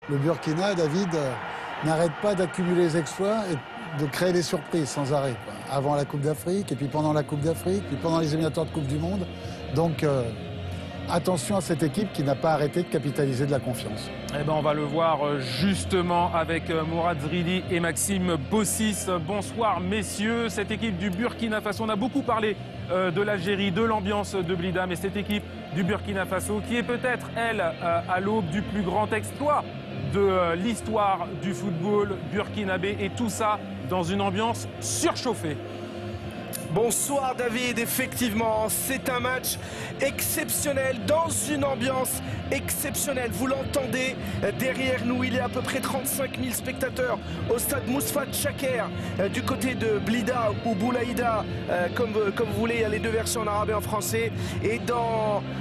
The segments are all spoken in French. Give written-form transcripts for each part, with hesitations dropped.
Le Burkina, David, n'arrête pas d'accumuler les exploits et de créer des surprises sans arrêt, quoi. Avant la Coupe d'Afrique, et puis pendant la Coupe d'Afrique, puis pendant les éliminatoires de Coupe du Monde. Donc, attention à cette équipe qui n'a pas arrêté de capitaliser de la confiance. Eh ben, on va le voir justement avec Mourad Zrili et Maxime Bossis. Bonsoir messieurs. Cette équipe du Burkina Faso, on a beaucoup parlé de l'Algérie, de l'ambiance de Blida, mais cette équipe du Burkina Faso qui est peut-être, elle, à l'aube du plus grand exploit de l'histoire du football burkinabé, et tout ça dans une ambiance surchauffée. Bonsoir David, effectivement, c'est un match exceptionnel dans une ambiance exceptionnelle. Vous l'entendez derrière nous, il y a à peu près 35 000 spectateurs au stade Mousfat Chaker du côté de Blida ou Boulaïda, comme vous voulez, il y a les deux versions en arabe et en français. Et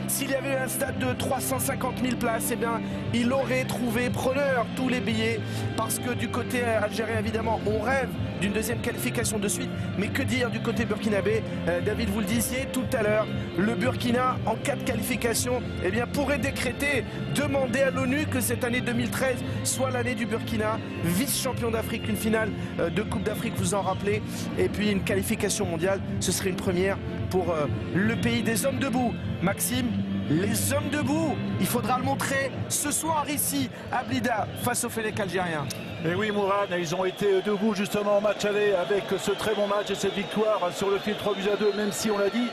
s'il y avait un stade de 350 000 places, eh bien, il aurait trouvé preneur tous les billets, parce que du côté algérien, évidemment, on rêve d'une deuxième qualification de suite, mais que dire du côté burkinabé? David, vous le disiez tout à l'heure, le Burkina, en cas de qualification, eh bien, pourrait décréter, demander à l'ONU que cette année 2013 soit l'année du Burkina, vice-champion d'Afrique, une finale de Coupe d'Afrique, vous en rappelez, et puis une qualification mondiale, ce serait une première pour le pays des hommes debout. Maxime, les hommes debout, il faudra le montrer ce soir ici à Blida face au Fennec algérien. Et oui Mourad, ils ont été debout justement en match aller avec ce très bon match et cette victoire sur le fil 3-2, même si on l'a dit,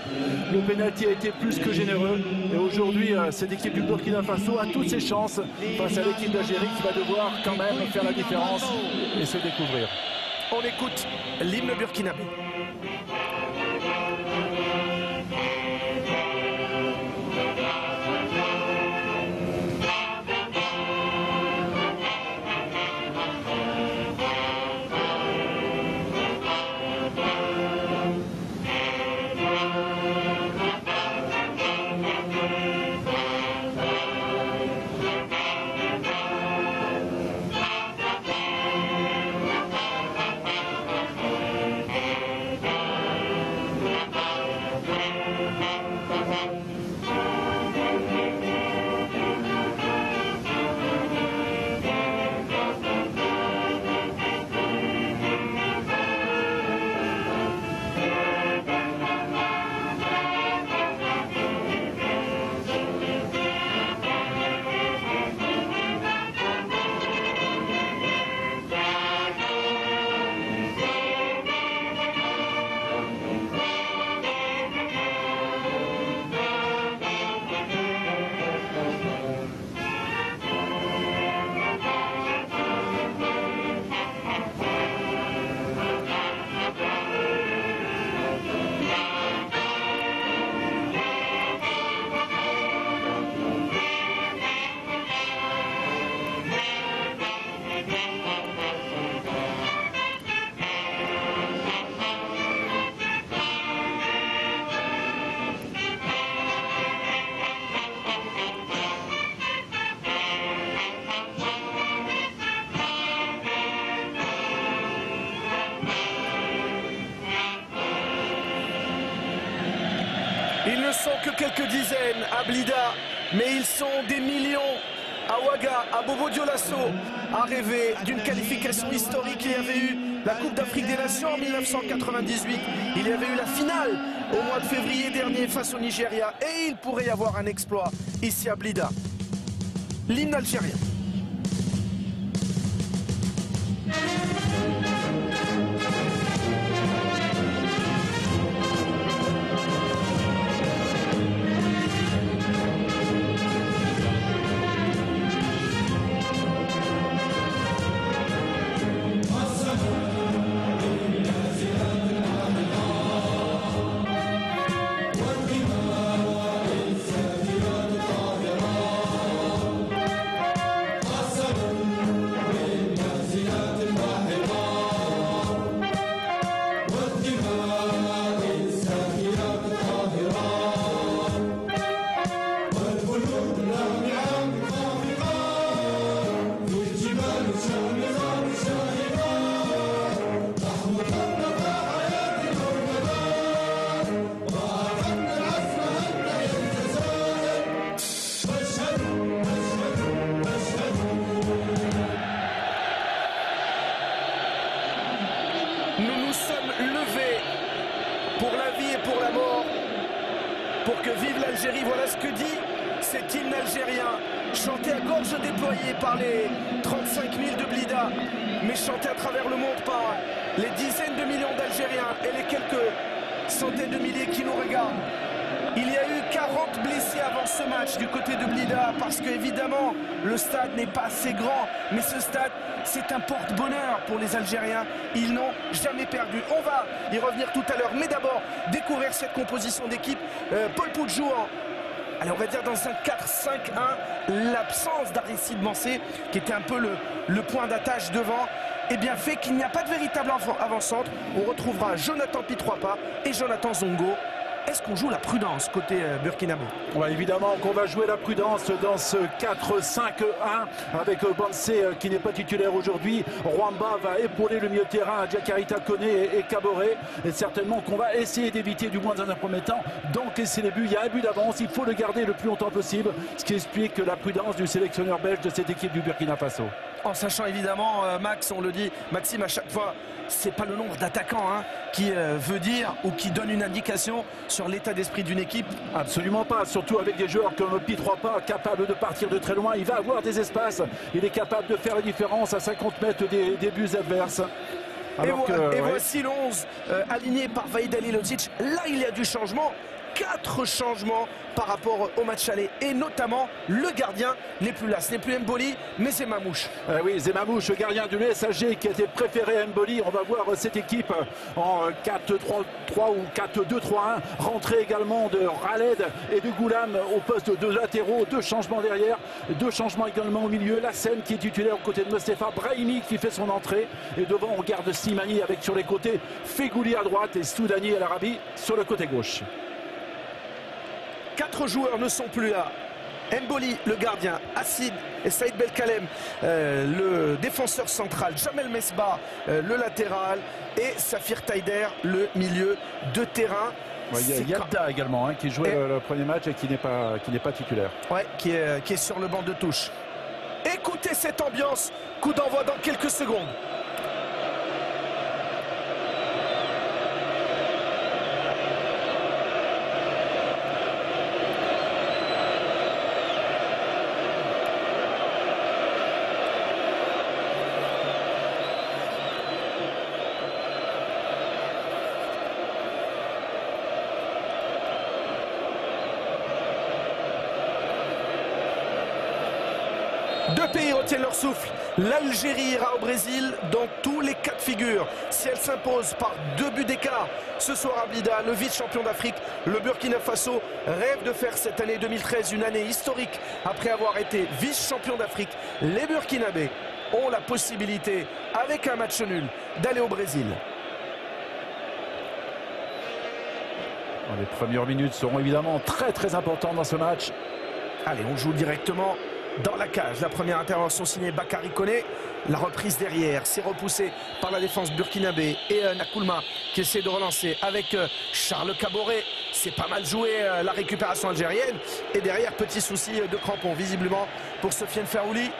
le pénalty a été plus que généreux. Et aujourd'hui, cette équipe du Burkina Faso a toutes ses chances face à l'équipe d'Algérie qui va devoir quand même faire la différence et se découvrir. On écoute l'hymne burkinabé. Ils ne sont que quelques dizaines à Blida, mais ils sont des millions à Ouaga, à Bobo Dioulasso, à rêver d'une qualification historique. Il y avait eu la Coupe d'Afrique des Nations en 1998, il y avait eu la finale au mois de février dernier face au Nigeria, et il pourrait y avoir un exploit ici à Blida. L'hymne algérien. pour que vive l'Algérie. Voilà ce que dit cet hymne algérien, chanté à gorge déployée par les 35 000 de Blida, mais chanté à travers le monde par les dizaines de millions d'Algériens et les quelques centaines de milliers qui nous regardent. Il y a eu 40 blessés avant ce match du côté de Blida parce qu'évidemment le stade n'est pas assez grand, mais ce stade c'est un porte-bonheur pour les Algériens. Ils n'ont jamais perdu. On va y revenir tout à l'heure, mais d'abord découvrir cette composition d'équipe. Paul Poudjou, allez, on va dire dans un 4-5-1, l'absence d'Aristide Mancé qui était un peu le point d'attache devant, eh bien fait qu'il n'y a pas de véritable avant-centre. On retrouvera Jonathan Pitroipa et Jonathan Zongo. Est-ce qu'on joue la prudence côté burkinabé? Ouais, évidemment qu'on va jouer la prudence dans ce 4-5-1 avec Bansé qui n'est pas titulaire aujourd'hui. Rwamba va épauler le milieu de terrain à Diakarita Koné et Kaboré. Et certainement qu'on va essayer d'éviter, du moins dans un premier temps, d'encaisser les buts. Il y a un but d'avance, il faut le garder le plus longtemps possible. Ce qui explique la prudence du sélectionneur belge de cette équipe du Burkina Faso. En sachant évidemment, Max, on le dit, Maxime, à chaque fois, c'est pas le nombre d'attaquants qui veut dire ou qui donne une indication sur l'état d'esprit d'une équipe. Absolument pas, surtout avec des joueurs comme Pitroipa, capable de partir de très loin. Il va avoir des espaces, il est capable de faire la différence à 50 mètres des buts adverses. Et voici l'11 aligné par Vaïd Halilhodžić. Là, il y a du changement. 4 changements par rapport au match aller, et notamment le gardien n'est plus là, ce n'est plus Mboli mais c'est Mamouche. Oui, c'est Mamouche, le gardien du l'ESAG qui était préféré à Mboli. On va voir cette équipe en 4-3-3 ou 4-2-3-1 rentrer également de Khaled et de Goulam au poste de latéraux. 2 changements derrière, 2 changements également au milieu. Lassem qui est titulaire aux côtés de Mostefa, Brahimi qui fait son entrée, et devant on garde Slimani avec sur les côtés Fegouli à droite et Soudani El Arabi sur le côté gauche. 4 joueurs ne sont plus là. Mboli, le gardien, Acid et Saïd Belkalem, le défenseur central, Jamel Mesbah, le latéral, et Safir Taider, le milieu de terrain. Il y a Yadda également qui jouait le premier match et qui n'est pas titulaire. Ouais, qui est sur le banc de touche. Écoutez cette ambiance, coup d'envoi dans quelques secondes. Deux pays retiennent leur souffle. L'Algérie ira au Brésil dans tous les cas de figure. Si elle s'impose par 2 buts d'écart ce soir à Blida, le vice-champion d'Afrique, le Burkina Faso, rêve de faire cette année 2013 une année historique. Après avoir été vice-champion d'Afrique, les Burkinabés ont la possibilité, avec un match nul, d'aller au Brésil. Les premières minutes seront évidemment très importantes dans ce match. Allez, on joue directement dans la cage. La première intervention signée Bakary Koné. La reprise derrière, c'est repoussé par la défense burkinabé et Nakoulma qui essaie de relancer avec Charles Kaboré. C'est pas mal joué la récupération algérienne. Et derrière, petit souci de crampon visiblement pour Sofiane Ferrouli.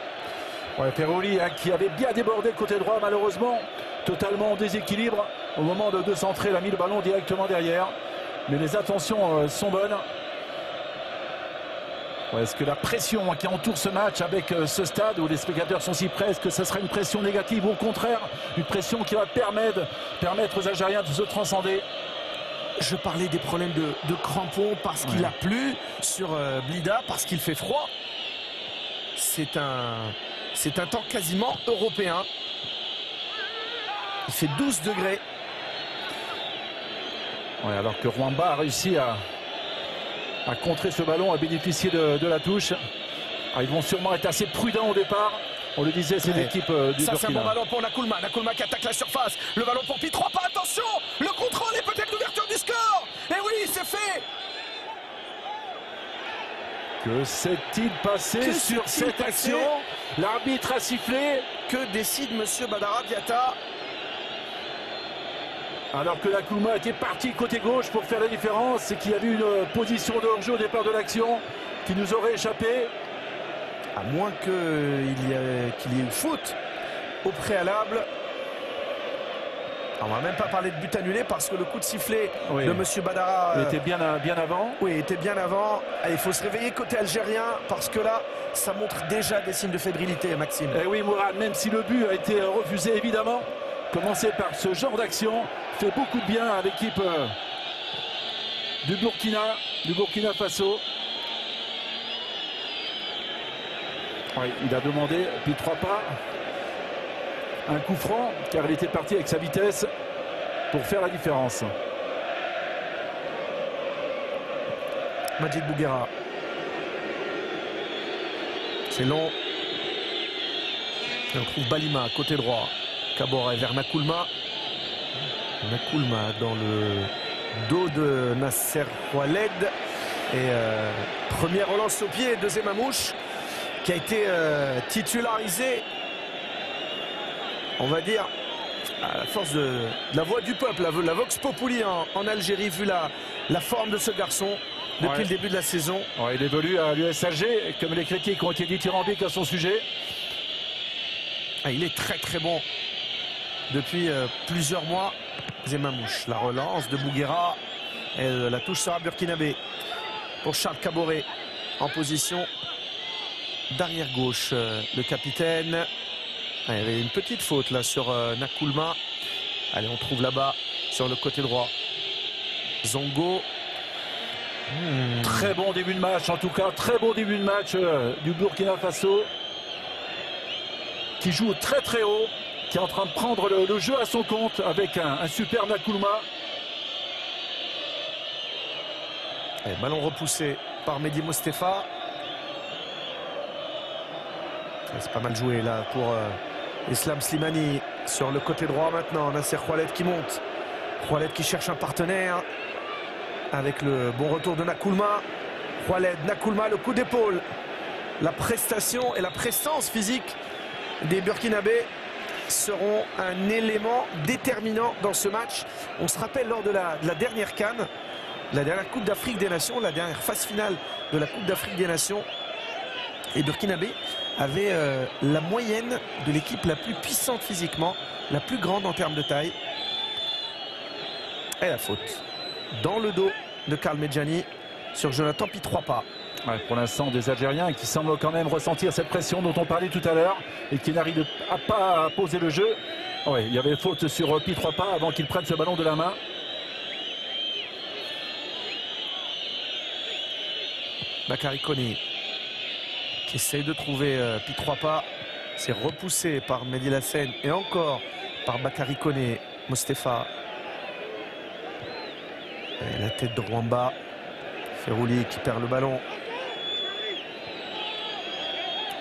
Ouais, Ferrouli qui avait bien débordé le côté droit, malheureusement totalement en déséquilibre au moment de centrer. Il a mis le ballon directement derrière, mais les intentions sont bonnes. Est-ce que la pression qui entoure ce match avec ce stade où les spectateurs sont si près, est-ce que ce sera une pression négative ou au contraire une pression qui va permettre aux Algériens de se transcender? Je parlais des problèmes de crampons parce qu'il a plu sur Blida, parce qu'il fait froid. C'est un temps quasiment européen. Il fait 12 degrés. Ouais, alors que Rwamba a réussi à contrer ce ballon, à bénéficier de la touche. Ils vont sûrement être assez prudents au départ. On le disait, c'est l'équipe du Burkina. Ça, c'est un bon ballon pour Nakoulma. Nakoulma qui attaque la surface. Le ballon pour Pitroipa. Attention, le contrôle et peut-être l'ouverture du score. Et oui, c'est fait. Que s'est-il passé sur cette action? L'arbitre a sifflé. Que décide monsieur Badara Diatta? Alors que Nakoulma était parti côté gauche pour faire la différence, c'est qu'il y avait une position de hors-jeu au départ de l'action qui nous aurait échappé. À moins qu'il y ait une faute au préalable. On va même pas parler de but annulé parce que le coup de sifflet de Monsieur Badara était bien avant. Oui, il était bien avant. Il faut se réveiller côté algérien parce que là, ça montre déjà des signes de fébrilité, Maxime. Et oui, Mourad, même si le but a été refusé, évidemment, commencer par ce genre d'action fait beaucoup de bien à l'équipe du Burkina Faso. Oui, il a demandé, puis 3 pas, un coup franc, car il était parti avec sa vitesse pour faire la différence. Majid Bouguera. C'est long. Et on trouve Balima, côté droit. Kabore vers Nakoulma. Nakoulma dans le dos de Nasser Khaled. Et première relance au pied, deuxième Mamouche, qui a été titularisé, on va dire, à la force de la voix du peuple, la Vox Populi en Algérie, vu la forme de ce garçon depuis le début de la saison. Il évolue à l'USAG, comme les critiques ont été dithyrambiques à son sujet. Il est très très bon depuis plusieurs mois. Zemamouche, la relance de Bouguera, et la touche sera burkinabé pour Charles Kaboré en position d'arrière gauche, le capitaine. Il y avait une petite faute là sur Nakoulma. Allez, on trouve là-bas sur le côté droit Zongo. Très bon début de match, en tout cas, très bon début de match du Burkina Faso, qui joue très très haut, qui est en train de prendre le jeu à son compte avec un super Nakoulma. Et ballon repoussé par Mehdi Mostefa. C'est pas mal joué là pour Islam Slimani sur le côté droit maintenant. Nasser Khaled qui monte. Khaled qui cherche un partenaire avec le bon retour de Nakoulma. Khaled, Nakoulma, le coup d'épaule. La prestation et la prestance physique des Burkinabés seront un élément déterminant dans ce match. On se rappelle lors de la dernière CAN, la dernière Coupe d'Afrique des Nations, la dernière phase finale de la Coupe d'Afrique des Nations, les Burkinabés avaient la moyenne de l'équipe la plus puissante physiquement, la plus grande en termes de taille. Et la faute dans le dos de Karl Medjani sur Jonathan Pi 3 pas. Pour l'instant, des Algériens qui semblent quand même ressentir cette pression dont on parlait tout à l'heure et qui n'arrivent pas à poser le jeu. Il y avait faute sur Pi 3 pas avant qu'il prenne ce ballon de la main. Bakary Koné qui essaye de trouver Pi 3 pas. C'est repoussé par Mehdi Lassène et encore par Bakary Koné. Mostefa. Et la tête de Rwamba. Ferrouli qui perd le ballon.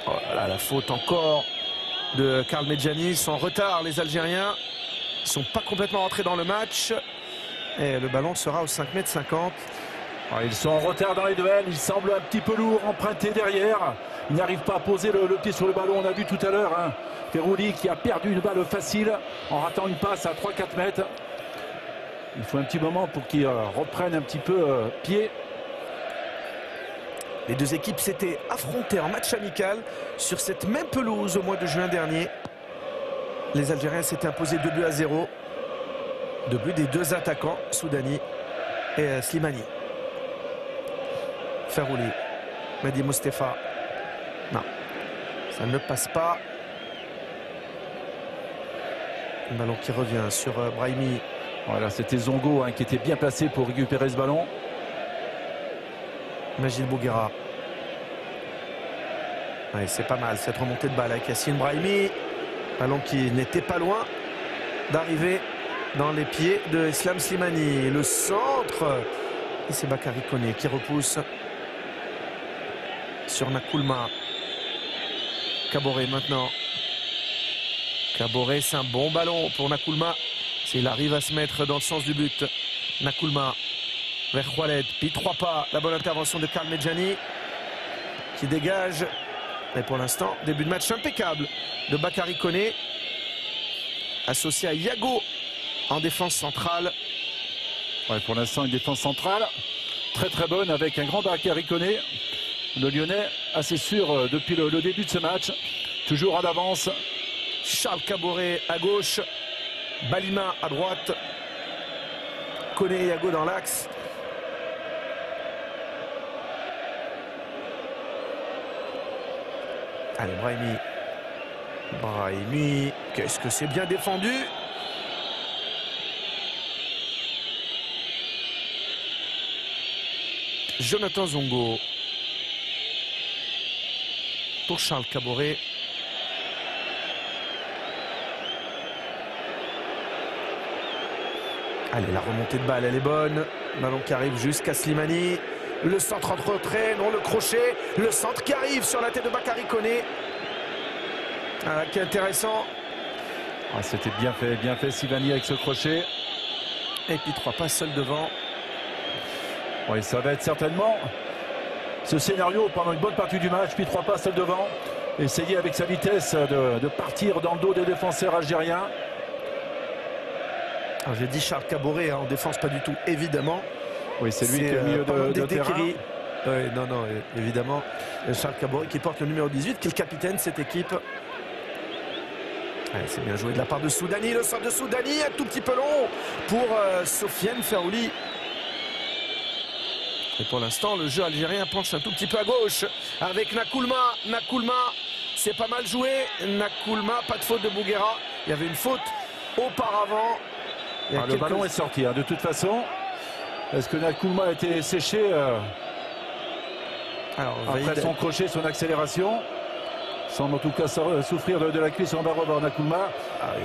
Oh là là, la faute encore de Karl Medjani. Ils sont en retard, les Algériens. Ils ne sont pas complètement rentrés dans le match. Et le ballon sera au 5,50 m. Ils sont en retard dans les duels. Ils semblent un petit peu lourds, empruntés derrière. Ils n'arrivent pas à poser le pied sur le ballon. On a vu tout à l'heure Ferrouli qui a perdu une balle facile en ratant une passe à 3-4 mètres. Il faut un petit moment pour qu'ils reprennent un petit peu pied. Les deux équipes s'étaient affrontées en match amical sur cette même pelouse au mois de juin dernier. Les Algériens s'étaient imposés 2-0. 2 buts des deux attaquants, Soudani et Slimani. Ferrouli, Mehdi Mostefa. Non, ça ne passe pas. Un ballon qui revient sur Brahimi. Voilà, c'était Zongo qui était bien placé pour récupérer ce ballon. Majid Bouguera. C'est pas mal cette remontée de balle avec Yassine Brahimi. Ballon qui n'était pas loin d'arriver dans les pieds de Islam Slimani. Le centre. Et c'est Bakary Koné qui repousse sur Nakoulma. Kaboré maintenant. Kaboré, c'est un bon ballon pour Nakoulma. S'il arrive à se mettre dans le sens du but. Nakoulma vers Khaled. Puis 3 pas. La bonne intervention de Karl Medjani qui dégage. Mais pour l'instant, début de match impeccable de Bakary Koné. Associé à Yago en défense centrale. Pour l'instant, une défense centrale très très bonne avec un grand Bakary Koné. Le Lyonnais assez sûr depuis le début de ce match. Toujours en avance. Charles Kaboré à gauche. Balima à droite. Koné et Yago dans l'axe. Allez, Brahimi. Brahimi, qu'est-ce que c'est bien défendu. Jonathan Zongo. Pour Charles Caboret. Allez, la remontée de balle, elle est bonne. Ballon qui arrive jusqu'à Slimani. Le centre entre retrait, non le crochet. Le centre qui arrive sur la tête de Bakary Koné. Ah, qui est intéressant. Ah, c'était bien fait Slimani avec ce crochet. Et puis 3 passes seuls devant. Oui, ça va être certainement ce scénario pendant une bonne partie du match. Puis 3 passes seuls devant. Essayer avec sa vitesse de partir dans le dos des défenseurs algériens. J'ai dit Charles Caboret en défense, pas du tout, évidemment. Oui, c'est lui qui est au milieu de terrain. Non, évidemment. Charles Caboret qui porte le numéro 18, qui est le capitaine de cette équipe. C'est bien joué de la part de Soudani. Le centre de Soudani, un tout petit peu long pour Sofiane Ferrouli. Et pour l'instant, le jeu algérien penche un tout petit peu à gauche avec Nakoulma. Nakoulma, c'est pas mal joué. Nakoulma, pas de faute de Bouguera. Il y avait une faute auparavant. Le ballon est sorti, de toute façon. Est-ce que Nakoulma a été séché après son crochet, son accélération? Semble en tout cas souffrir de la cuisse en bas vers Nakoulma.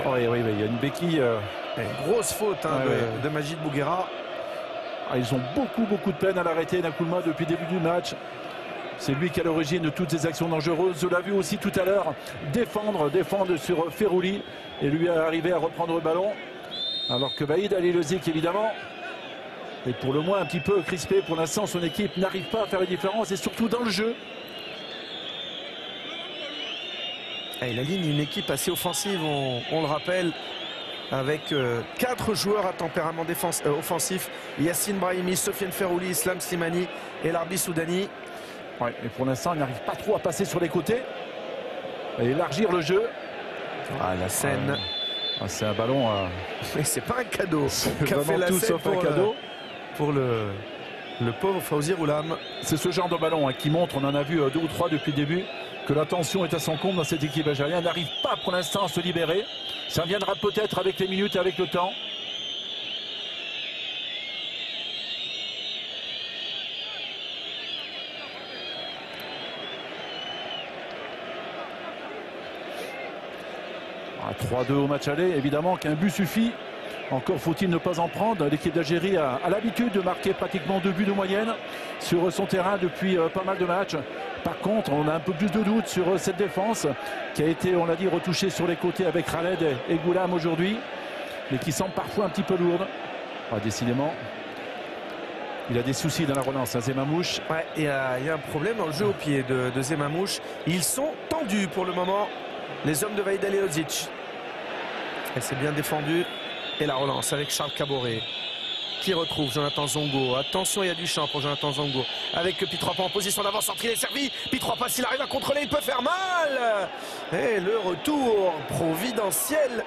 Oui, il y a une béquille. Une grosse faute de Majid Bouguera. Ils ont beaucoup de peine à l'arrêter, Nakoulma, depuis le début du match. C'est lui qui est à l'origine de toutes ces actions dangereuses. Je l'ai vu aussi tout à l'heure défendre sur Ferrouli et lui arriver à reprendre le ballon. Alors que Vahid Alilozic, évidemment, est pour le moins un petit peu crispé. Pour l'instant, son équipe n'arrive pas à faire la différence et surtout dans le jeu. Il aligne une équipe assez offensive, on le rappelle, avec 4 joueurs à tempérament offensif. Yassine Brahimi, Sofiane Ferrouli, Islam Slimani et Larbi Soudani. Ouais, et pour l'instant, il n'arrive pas trop à passer sur les côtés et élargir le jeu. La scène. C'est un ballon. Mais c'est pas un cadeau. Qu'a fait la tout sauf un cadeau pour le pauvre Fawzi Roulam. C'est ce genre de ballon qui montre, on en a vu 2 ou 3 depuis le début, que la tension est à son comble dans cette équipe algérienne. Elle n'arrive pas pour l'instant à se libérer. Ça viendra peut-être avec les minutes, avec le temps. À 3-2 au match aller, évidemment qu'un but suffit. Encore faut-il ne pas en prendre. L'équipe d'Algérie a l'habitude de marquer pratiquement 2 buts de moyenne sur son terrain depuis pas mal de matchs. Par contre, on a un peu plus de doutes sur cette défense qui a été, on l'a dit, retouchée sur les côtés avec Khaled et Goulam aujourd'hui, mais qui semble parfois un petit peu lourde. Décidément, il a des soucis dans la relance, Zemamouche. Ouais, il y a un problème dans le jeu au pied de Zemamouche. Ils sont tendus pour le moment, les hommes de Vahid Alilozic. Et c'est bien défendu. Et la relance avec Charles Caboret qui retrouve Jonathan Zongo. Attention, il y a du champ pour Jonathan Zongo. Avec Pi3 en position d'avant-centre, il est servi. Pi3 passe, il arrive à contrôler, il peut faire mal. Et le retour providentiel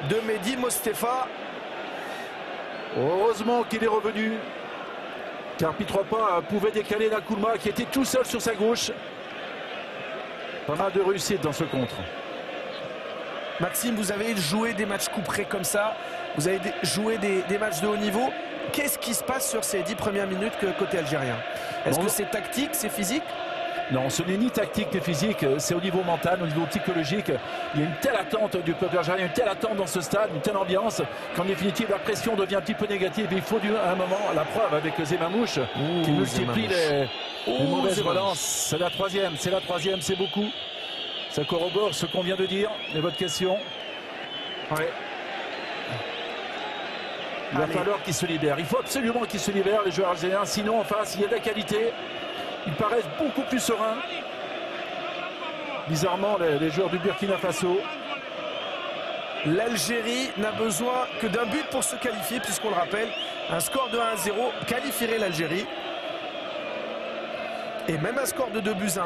de Mehdi Mostefa. Heureusement qu'il est revenu, car Pi3 pouvait décaler Nakoulma qui était tout seul sur sa gauche. Pas mal de réussite dans ce contre. Maxime, vous avez joué des matchs couperés comme ça. Vous avez joué des matchs de haut niveau. Qu'est-ce qui se passe sur ces 10 premières minutes côté algérien? Est-ce que c'est tactique, c'est physique? Non, ce n'est ni tactique ni physique, c'est au niveau mental, au niveau psychologique. Il y a une telle attente du peuple algérien, une telle attente dans ce stade, une telle ambiance, qu'en définitive la pression devient un petit peu négative. Il faut à un moment, la preuve avec Zemamouche, qui multiplie les mauvaises relances. C'est la troisième, c'est beaucoup. Ça corrobore ce qu'on vient de dire, et votre question. Ouais. Il va falloir qu'ils se libèrent. Il faut absolument qu'ils se libèrent, les joueurs algériens. Sinon, en face, il y a de la qualité. Ils paraissent beaucoup plus sereins. Bizarrement, les joueurs du Burkina Faso. L'Algérie n'a besoin que d'un but pour se qualifier, puisqu'on le rappelle, un score de 1-0 qualifierait l'Algérie. Et même un score de 2-1,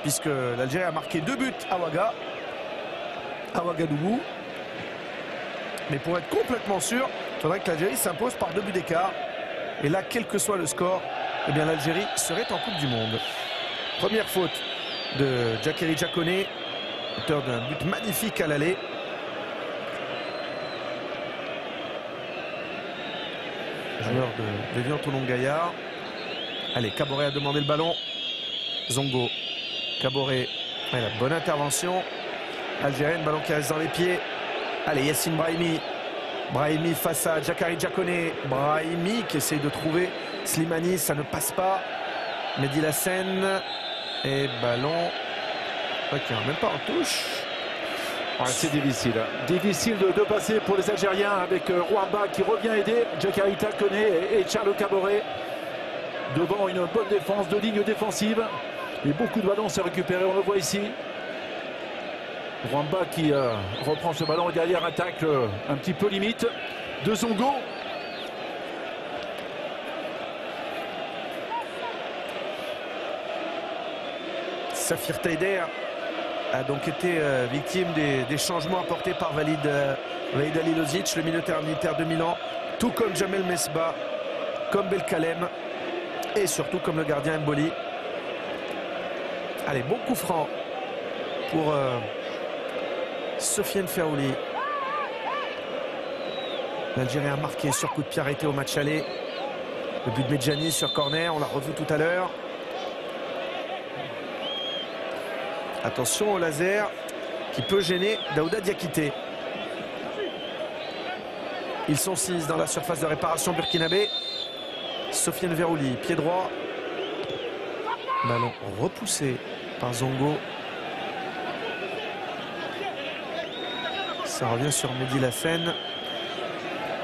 puisque l'Algérie a marqué 2 buts à Ouagadougou. Mais pour être complètement sûr, il faudrait que l'Algérie s'impose par 2 buts d'écart. Et là, quel que soit le score, eh bien l'Algérie serait en Coupe du Monde. Première faute de Djakeri Djakone, auteur d'un but magnifique à l'aller. Joueur de Vivian Toulon-Gaillard. Allez, Kaboré a demandé le ballon. Zongo, Kaboré, la bonne intervention. Algérienne, ballon qui reste dans les pieds. Allez, Yassine Brahimi. Brahimi face à Djakari Djakone. Brahimi qui essaye de trouver Slimani, ça ne passe pas. Mehdi Lassène. Et ballon. Qui n'est même pas en touche. Ouais, c'est difficile. Difficile de passer pour les Algériens avec Rwamba qui revient aider Djakari Djakone et Charles Kaboré. Devant une bonne défense, 2 lignes défensives. Et beaucoup de ballons se récupérer, on le voit ici. Rwamba qui reprend ce ballon et derrière un tacle un petit peu limite de Zongo. Safir Taider a donc été victime des changements apportés par Walid Alilozic, le milieu de terrain militaire de Milan, tout comme Jamel Mesbah, comme Belkalem et surtout comme le gardien Mboli. Allez, bon coup franc pour Sofiane Ferrouli. L'Algérie a marqué sur coup de pied arrêté au match aller. Le but de Medjani sur corner, on l'a revu tout à l'heure. Attention au laser qui peut gêner Daouda Diakité. Ils sont 6 dans la surface de réparation burkinabé. Sofiane Ferrouli, pied droit. Ballon repoussé par Zongo. Ça revient sur Mehdi Lassène.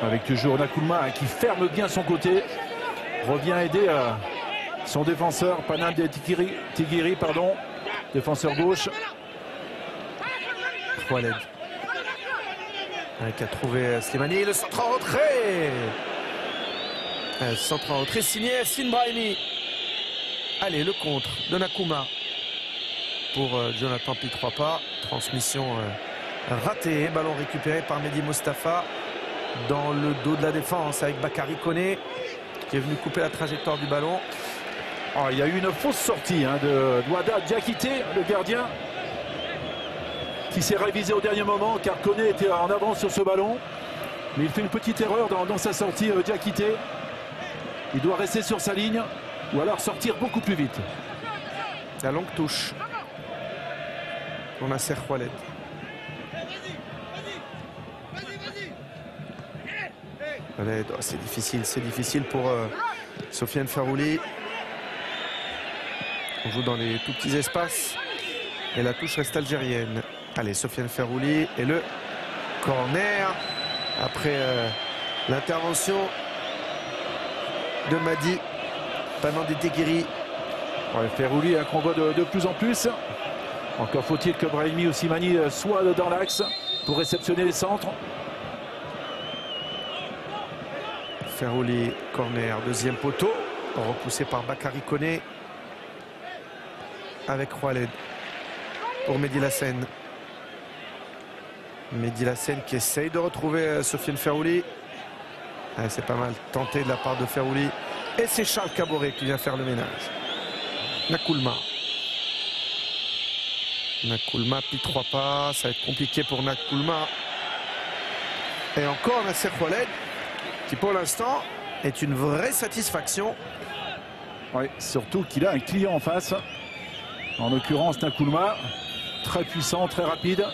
Avec toujours Nakoulma qui ferme bien son côté. Revient aider son défenseur, Panam Tigiri, pardon. Défenseur gauche. Khaled. Qui a trouvé Slimani. Le centre en retrait. Le centre en retrait signé Yassine Brahimi. Allez, le contre de Nakouma pour Jonathan Pitroipa. Transmission ratée. Ballon récupéré par Mehdi Mostafa dans le dos de la défense avec Bakary Koné qui est venu couper la trajectoire du ballon. Oh, il y a eu une fausse sortie de Daouda Diakité, le gardien, qui s'est révisé au dernier moment car Koné était en avance sur ce ballon. Mais il fait une petite erreur dans sa sortie, Diakité. Il doit rester sur sa ligne ou alors sortir beaucoup plus vite. La longue touche. On a Nasser Khaled. C'est difficile pour Sofiane Ferrouli. On joue dans les tout petits espaces et la touche reste algérienne. Allez, Sofiane Ferrouli et le corner après l'intervention de Madi Panandi Tigiri. Ouais, Ferrouli qu'on voit de plus en plus. Encore faut-il que Brahimi ou Slimani soient dans l'axe pour réceptionner les centres. Ferrouli, corner, deuxième poteau, repoussé par Bakary Koné. Avec Khaled pour Mehdi Lassène. Mehdi Lassène qui essaye de retrouver Sofiane Ferrouli. C'est pas mal tenté de la part de Ferrouli. Et c'est Charles Kaboré qui vient faire le ménage. Nakoulma. Nakoulma, Pitroipa. Ça va être compliqué pour Nakoulma. Et encore Nasser Khaled qui pour l'instant est une vraie satisfaction. Oui, surtout qu'il a un client en face. En l'occurrence, Nakoulma, très puissant, très rapide.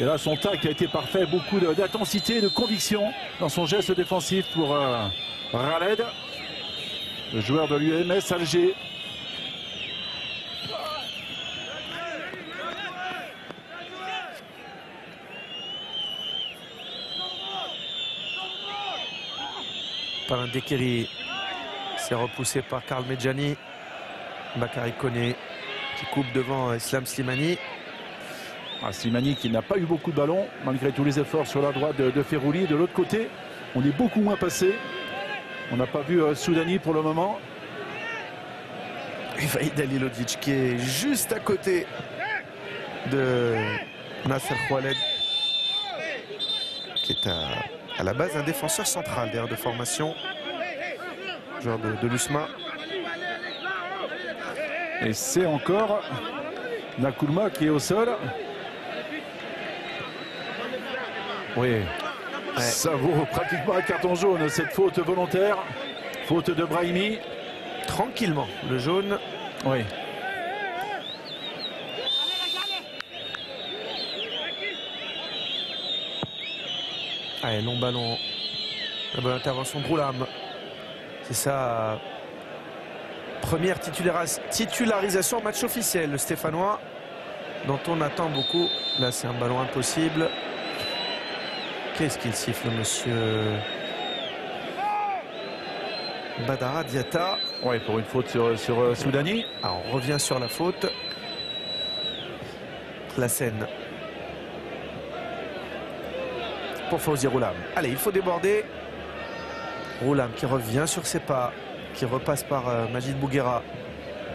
Et là, son tacle a été parfait. Beaucoup d'intensité, de conviction dans son geste défensif pour Khaled, le joueur de l'UMS Alger. Par un Dekeri, c'est repoussé par Karl Medjani. Bakary Koné qui coupe devant Islam Slimani. Slimani qui n'a pas eu beaucoup de ballons malgré tous les efforts sur la droite de Ferrouli. De l'autre côté, on est beaucoup moins passé. On n'a pas vu Soudani pour le moment. Et Walid Alilozic qui est juste à côté de Nasser Khaled qui est à la base un défenseur central d'ailleurs de formation, joueur de l'USMA. Et c'est encore Nakoulma qui est au sol. Oui, ça vaut pratiquement un carton jaune, cette faute volontaire. Faute de Brahimi. Tranquillement, le jaune. Oui. Allez, long ballon. La bonne intervention de Roulam. C'est ça. Première titularisation en match officiel, le Stéphanois, dont on attend beaucoup. Là, c'est un ballon impossible. Qu'est-ce qu'il siffle, monsieur Badara Diatta? Oui, pour une faute sur Soudani. Alors, on revient sur la faute. La scène. Pour Fawzi Roulam. Allez, il faut déborder. Roulam qui revient sur ses pas, qui repasse par Majid Bouguera,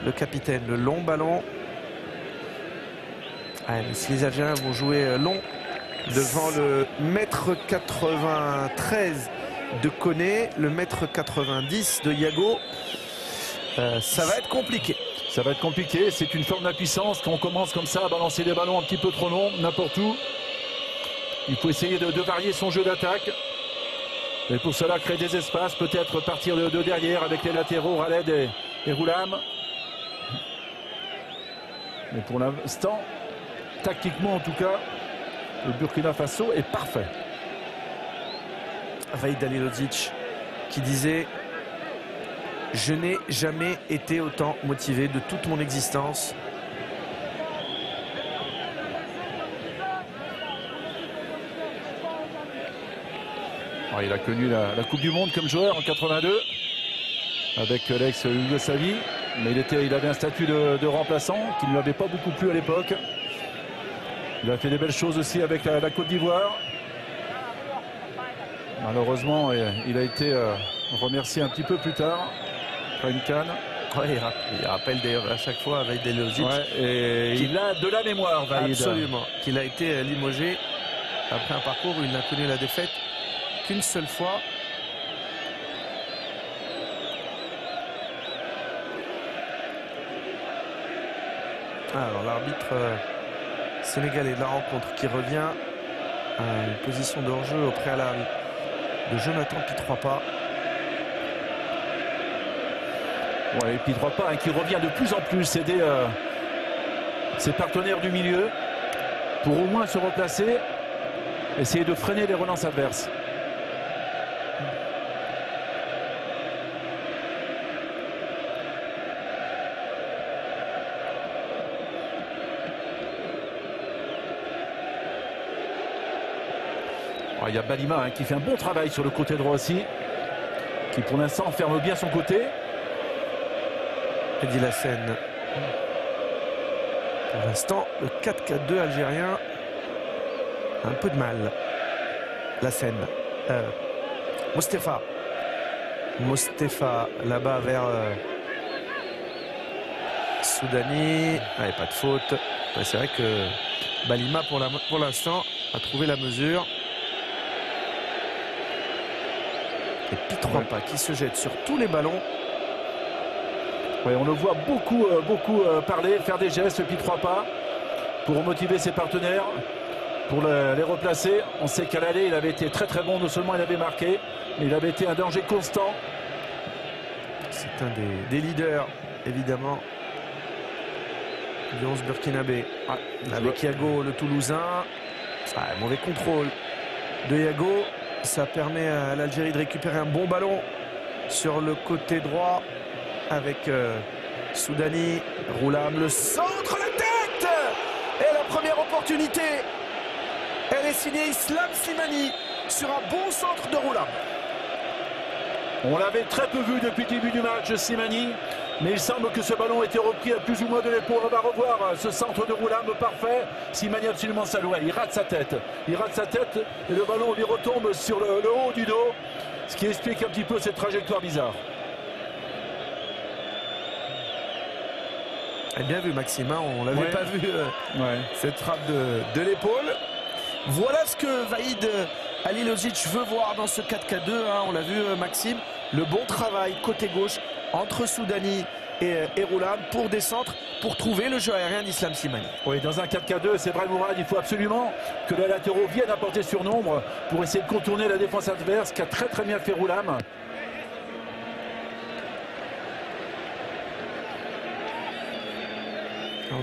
le capitaine, le long ballon. Allez, mais si les Algériens vont jouer long devant le mètre 93 de Koné, le mètre 90 de Yago, ça va être compliqué. Ça va être compliqué, c'est une forme d'impuissance quand on commence comme ça à balancer des ballons un petit peu trop longs, n'importe où. Il faut essayer de varier son jeu d'attaque. Et pour cela, créer des espaces, peut-être partir de derrière avec les latéraux, Raled et Roulam. Mais pour l'instant, tactiquement en tout cas, le Burkina Faso est parfait. Vaïd Halilovic qui disait « Je n'ai jamais été autant motivé de toute mon existence ». Il a connu la Coupe du Monde comme joueur en 82 avec l'ex-Yougoslavie, mais il avait un statut de remplaçant qui ne lui avait pas beaucoup plu à l'époque. Il a fait des belles choses aussi avec la Côte d'Ivoire. Malheureusement, il a été remercié un petit peu plus tard après une CAN. Ouais, il rappelle d'ailleurs à chaque fois Vaïd Halilovic. Ouais, et il a de la mémoire, Vaïd. Absolument. Qu'il a été limogé après un parcours où il n'a connu la défaite qu'une seule fois. Alors l'arbitre sénégalais de la rencontre qui revient à une position de hors-jeu au préalable de Jonathan Pitroipa. Ouais, Pitroipa qui revient de plus en plus aider ses partenaires du milieu pour au moins se replacer, essayer de freiner les relances adverses. Il y a Balima qui fait un bon travail sur le côté droit aussi, qui pour l'instant ferme bien son côté. Eddy Lassène. Pour l'instant, le 4-4-2 algérien a un peu de mal. Lassène. Mostefa là-bas vers Soudani. Allez, pas de faute. Ouais, c'est vrai que Balima pour l'instant a trouvé la mesure. Et Pitroipa qui se jette sur tous les ballons. Ouais, on le voit beaucoup parler, faire des gestes, Pitroipa, pour motiver ses partenaires, pour les replacer. On sait qu'à l'aller, il avait été très très bon. Non seulement il avait marqué, mais il avait été un danger constant. C'est un des leaders, évidemment, du 11 burkinabé. Avec Yago, le Toulousain. Mauvais contrôle de Yago. Ça permet à l'Algérie de récupérer un bon ballon sur le côté droit avec Soudani. Roulam, le centre, la tête. Et la première opportunité, elle est signée Islam Slimani sur un bon centre de Roulam. On l'avait très peu vu depuis le début du match, Slimani, mais il semble que ce ballon a été repris à plus ou moins de l'épaule. On va revoir ce centre de Roulam parfait. Slimani absolument saloué. Il rate sa tête. Il rate sa tête et le ballon lui retombe sur le haut du dos, ce qui explique un petit peu cette trajectoire bizarre. Bien vu, Maxime, on l'avait pas vu cette frappe de l'épaule. Voilà ce que Vaïd Halilovic veut voir dans ce 4-4-2, hein, on l'a vu Maxime, le bon travail côté gauche entre Soudani et Roulam pour des centres, pour trouver le jeu aérien d'Islam Slimani. Oui, dans un 4-4-2, c'est vrai Mourad, il faut absolument que les latéraux viennent apporter surnombre pour essayer de contourner la défense adverse, qui a très bien fait Roulam.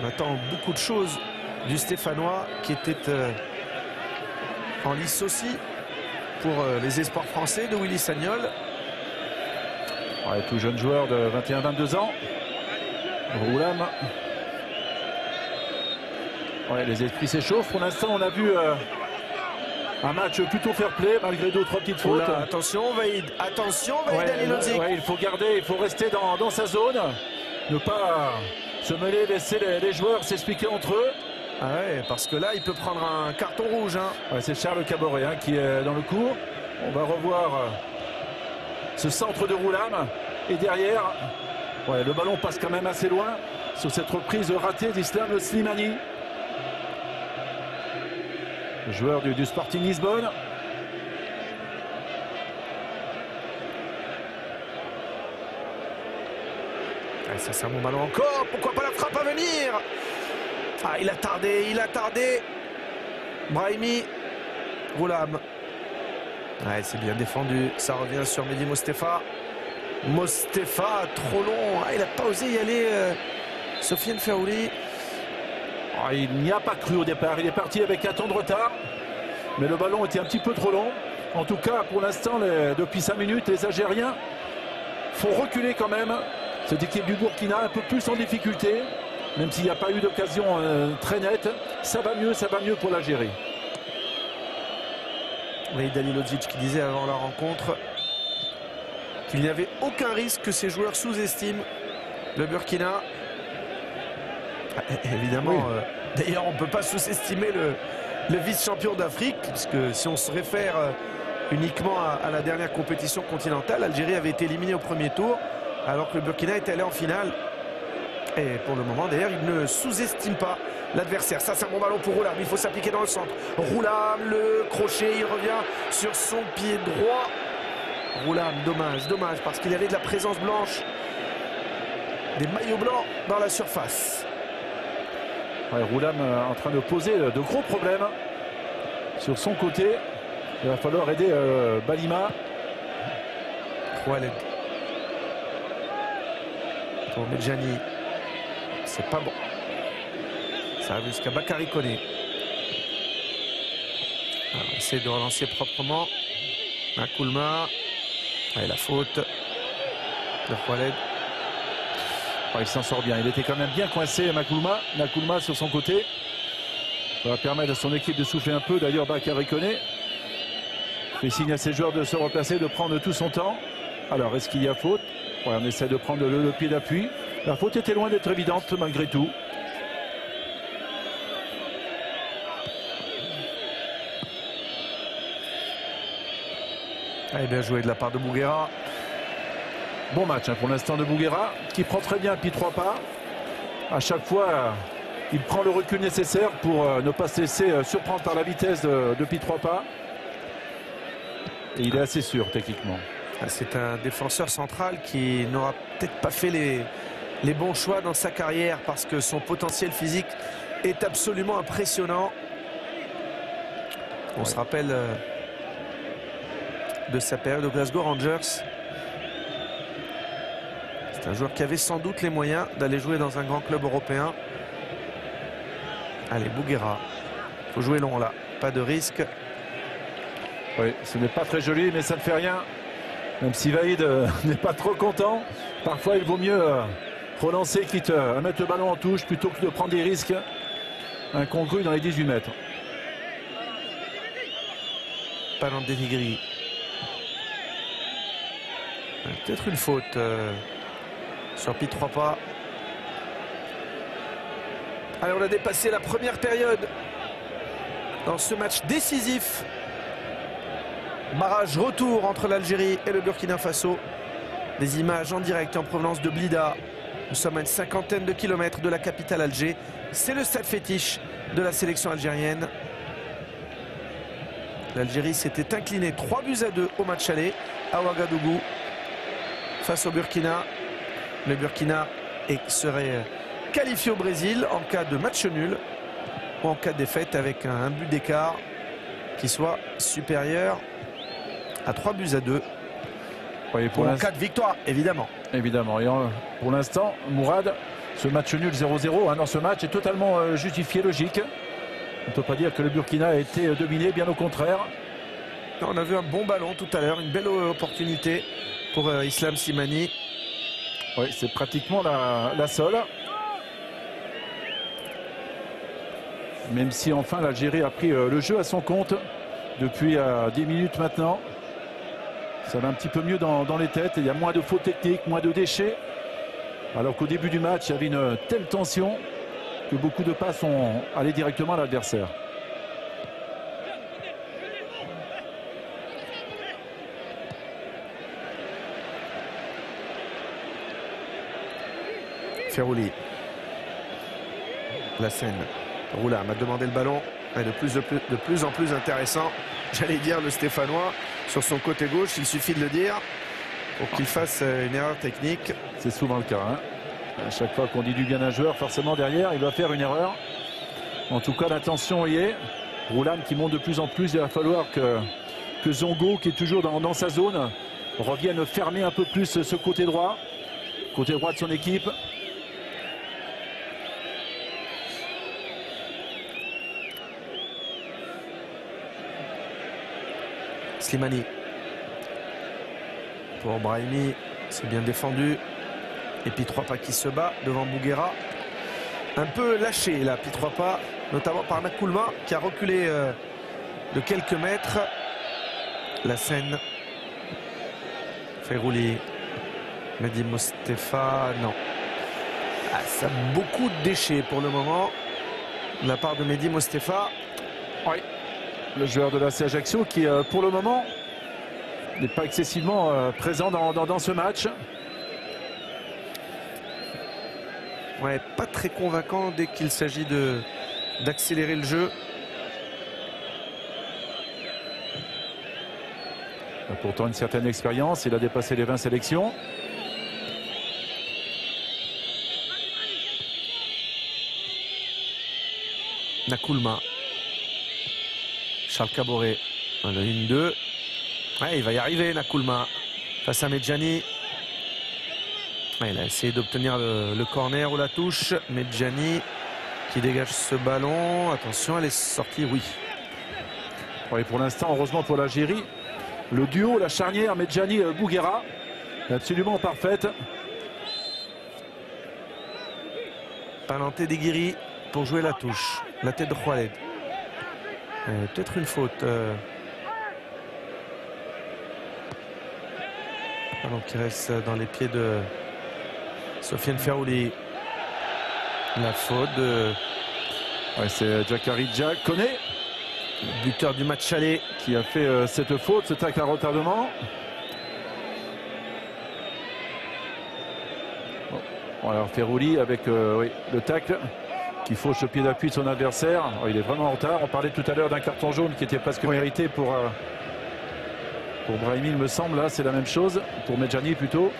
On attend beaucoup de choses du Stéphanois qui était en lice aussi pour les espoirs français de Willy Sagnol. Ouais, tout jeune joueur de 21-22 ans. Roulam. Ouais, les esprits s'échauffent. Pour l'instant, on a vu un match plutôt fair-play, malgré 2 ou 3 petites fautes. Oula, attention, Vaïd Halilovic. Ouais, il faut garder, il faut rester dans sa zone. Ne pas se mêler, laisser les joueurs s'expliquer entre eux. Ah ouais, parce que là, il peut prendre un carton rouge. Hein. Ouais, c'est Charles Caboret hein, qui est dans le coup. On va revoir ce centre de Roulam. Et derrière, ouais, le ballon passe quand même assez loin sur cette reprise ratée d'Islam Slimani. Le joueur du Sporting Lisbonne. Ouais, ça c'est un bon ballon encore. Pourquoi pas la frappe à venir? Ah, il a tardé. Brahimi. Roulam. Ouais, c'est bien défendu. Ça revient sur Mehdi Mostefa. Mostefa, trop long. Ah, il n'a pas osé y aller. Sofiane Ferrouli. Oh, il n'y a pas cru au départ. Il est parti avec un temps de retard. Mais le ballon était un petit peu trop long. En tout cas, pour l'instant, depuis 5 minutes, les Algériens font reculer quand même cette équipe du Burkina, un peu plus en difficulté. Même s'il n'y a pas eu d'occasion très nette. Ça va mieux pour l'Algérie. Vaïd Halilovic qui disait avant la rencontre qu'il n'y avait aucun risque que ces joueurs sous-estiment le Burkina. Évidemment, oui. D'ailleurs on ne peut pas sous-estimer le vice-champion d'Afrique, puisque si on se réfère uniquement à la dernière compétition continentale, l'Algérie avait été éliminée au premier tour, alors que le Burkina est allé en finale. Et pour le moment, d'ailleurs, il ne sous-estime pas l'adversaire. Ça, c'est un bon ballon pour Roulam. Il faut s'appliquer dans le centre. Roulam, le crochet, il revient sur son pied droit. Roulam, dommage, parce qu'il y avait de la présence blanche. Des maillots blancs dans la surface. Ouais, Roulam en train de poser de gros problèmes sur son côté. Il va falloir aider Balima. Khaled. Pour Medjani. C'est pas bon. Ça arrive jusqu'à Bakary Koné. On essaie de relancer proprement. Makoulma. Et la faute de Khaled. Oh, il s'en sort bien. Il était quand même bien coincé, Makoulma. Makoulma sur son côté. Ça va permettre à son équipe de souffler un peu. D'ailleurs, Bakary Koné fait signe à ses joueurs de se replacer, de prendre tout son temps. Alors, est-ce qu'il y a faute? Ouais, on essaie de prendre le pied d'appui. La faute était loin d'être évidente malgré tout. Allez, bien joué de la part de Bouguera. Bon match hein, pour l'instant de Bouguera, qui prend très bien Pi 3 pas. À chaque fois, il prend le recul nécessaire pour ne pas se laisser surprendre par la vitesse de Pi 3 pas. Et il est assez sûr techniquement. C'est un défenseur central qui n'aura peut-être pas fait les bons choix dans sa carrière, parce que son potentiel physique est absolument impressionnant. On se rappelle de sa période au Glasgow Rangers. C'est un joueur qui avait sans doute les moyens d'aller jouer dans un grand club européen. Allez, Bouguera. Il faut jouer long là, pas de risque. Oui, ce n'est pas très joli, mais ça ne fait rien. Même si Vaïd n'est pas trop content, parfois il vaut mieux relancer, quitte à mettre le ballon en touche, plutôt que de prendre des risques incongrus dans les 18 mètres. Ballon de Denigri. Peut-être une faute sur Pi 3 pas. Allez, on a dépassé la première période dans ce match décisif. Barrage retour entre l'Algérie et le Burkina Faso. Des images en direct en provenance de Blida. Nous sommes à une 50aine de kilomètres de la capitale Alger. C'est le stade fétiche de la sélection algérienne. L'Algérie s'était inclinée 3-2 au match aller à Ouagadougou face au Burkina. Le Burkina serait qualifié au Brésil en cas de match nul ou en cas de défaite avec un but d'écart qui soit supérieur à 3-2. Oui, pour en cas de victoire, évidemment. Évidemment. Et pour l'instant, Mourad, ce match nul 0-0 dans ce match est totalement justifié, logique. On ne peut pas dire que le Burkina a été dominé, bien au contraire. On a vu un bon ballon tout à l'heure, une belle opportunité pour Islam Slimani. Oui, c'est pratiquement la seule. Même si enfin l'Algérie a pris le jeu à son compte depuis 10 minutes maintenant. Ça va un petit peu mieux dans les têtes. Il y a moins de fautes techniques, moins de déchets. Alors qu'au début du match, il y avait une telle tension que beaucoup de passes sont allées directement à l'adversaire. Ferrouli. La scène. Roula m'a demandé le ballon. Et de plus en plus intéressant. J'allais dire le Stéphanois sur son côté gauche. Il suffit de le dire pour qu'il fasse une erreur technique. C'est souvent le cas. À chaque fois qu'on dit du bien à un joueur, forcément derrière, il va faire une erreur. En tout cas, l'intention y est. Roulam qui monte de plus en plus. Il va falloir que Zongo, qui est toujours dans sa zone, revienne fermer un peu plus ce côté droit de son équipe. Slimani. Pour Brahimi, c'est bien défendu. Et Pitropa qui se bat devant Bouguera. Un peu lâché là, Pitropa, notamment par Nakoulma qui a reculé de quelques mètres. La scène. Ferrouli. Mehdi Mostefa, non. Ça a beaucoup de déchets pour le moment. De la part de Mehdi Mostefa. Oui. Le joueur de l'AC Ajaccio qui, pour le moment, n'est pas excessivement présent dans ce match. Ouais, pas très convaincant dès qu'il s'agit d'accélérer le jeu. Il a pourtant une certaine expérience, il a dépassé les 20 sélections. Nakoulma. Charles Caboret. Le 1-2. Ouais, il va y arriver, Nakoulma. Face à Medjani. Ouais, il a essayé d'obtenir le corner ou la touche. Medjani qui dégage ce ballon. Attention, elle est sortie, oui. Oui, pour l'instant, heureusement pour l'Algérie, le duo, la charnière Medjani-Bouguera est absolument parfaite. Palanté Deguiri pour jouer la touche. La tête de Khaled. Peut-être une faute. Ballon qui reste dans les pieds de Sofiane Ferrouli. La faute de... Ouais, c'est Djakaridja Koné, le buteur du match aller, qui a fait cette faute, ce tacle à retardement. Bon, alors Ferrouli avec oui, le tacle qui fauche le pied d'appui de son adversaire. Oh, il est vraiment en retard. On parlait tout à l'heure d'un carton jaune qui était presque mérité pour Brahimi, il me semble. Là, c'est la même chose. Pour Medjani plutôt.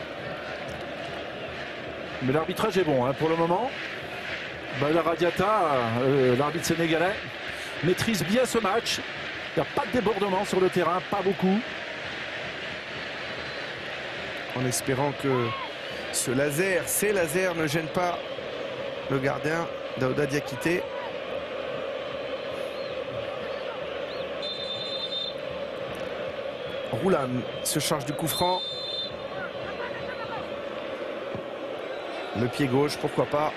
Mais l'arbitrage est bon pour le moment. Badara Diatta, l'arbitre sénégalais, maîtrise bien ce match. Il n'y a pas de débordement sur le terrain, pas beaucoup. En espérant que ces lasers ne gênent pas le gardien Daouda Diakité. Roulam se charge du coup franc. Le pied gauche, pourquoi pas.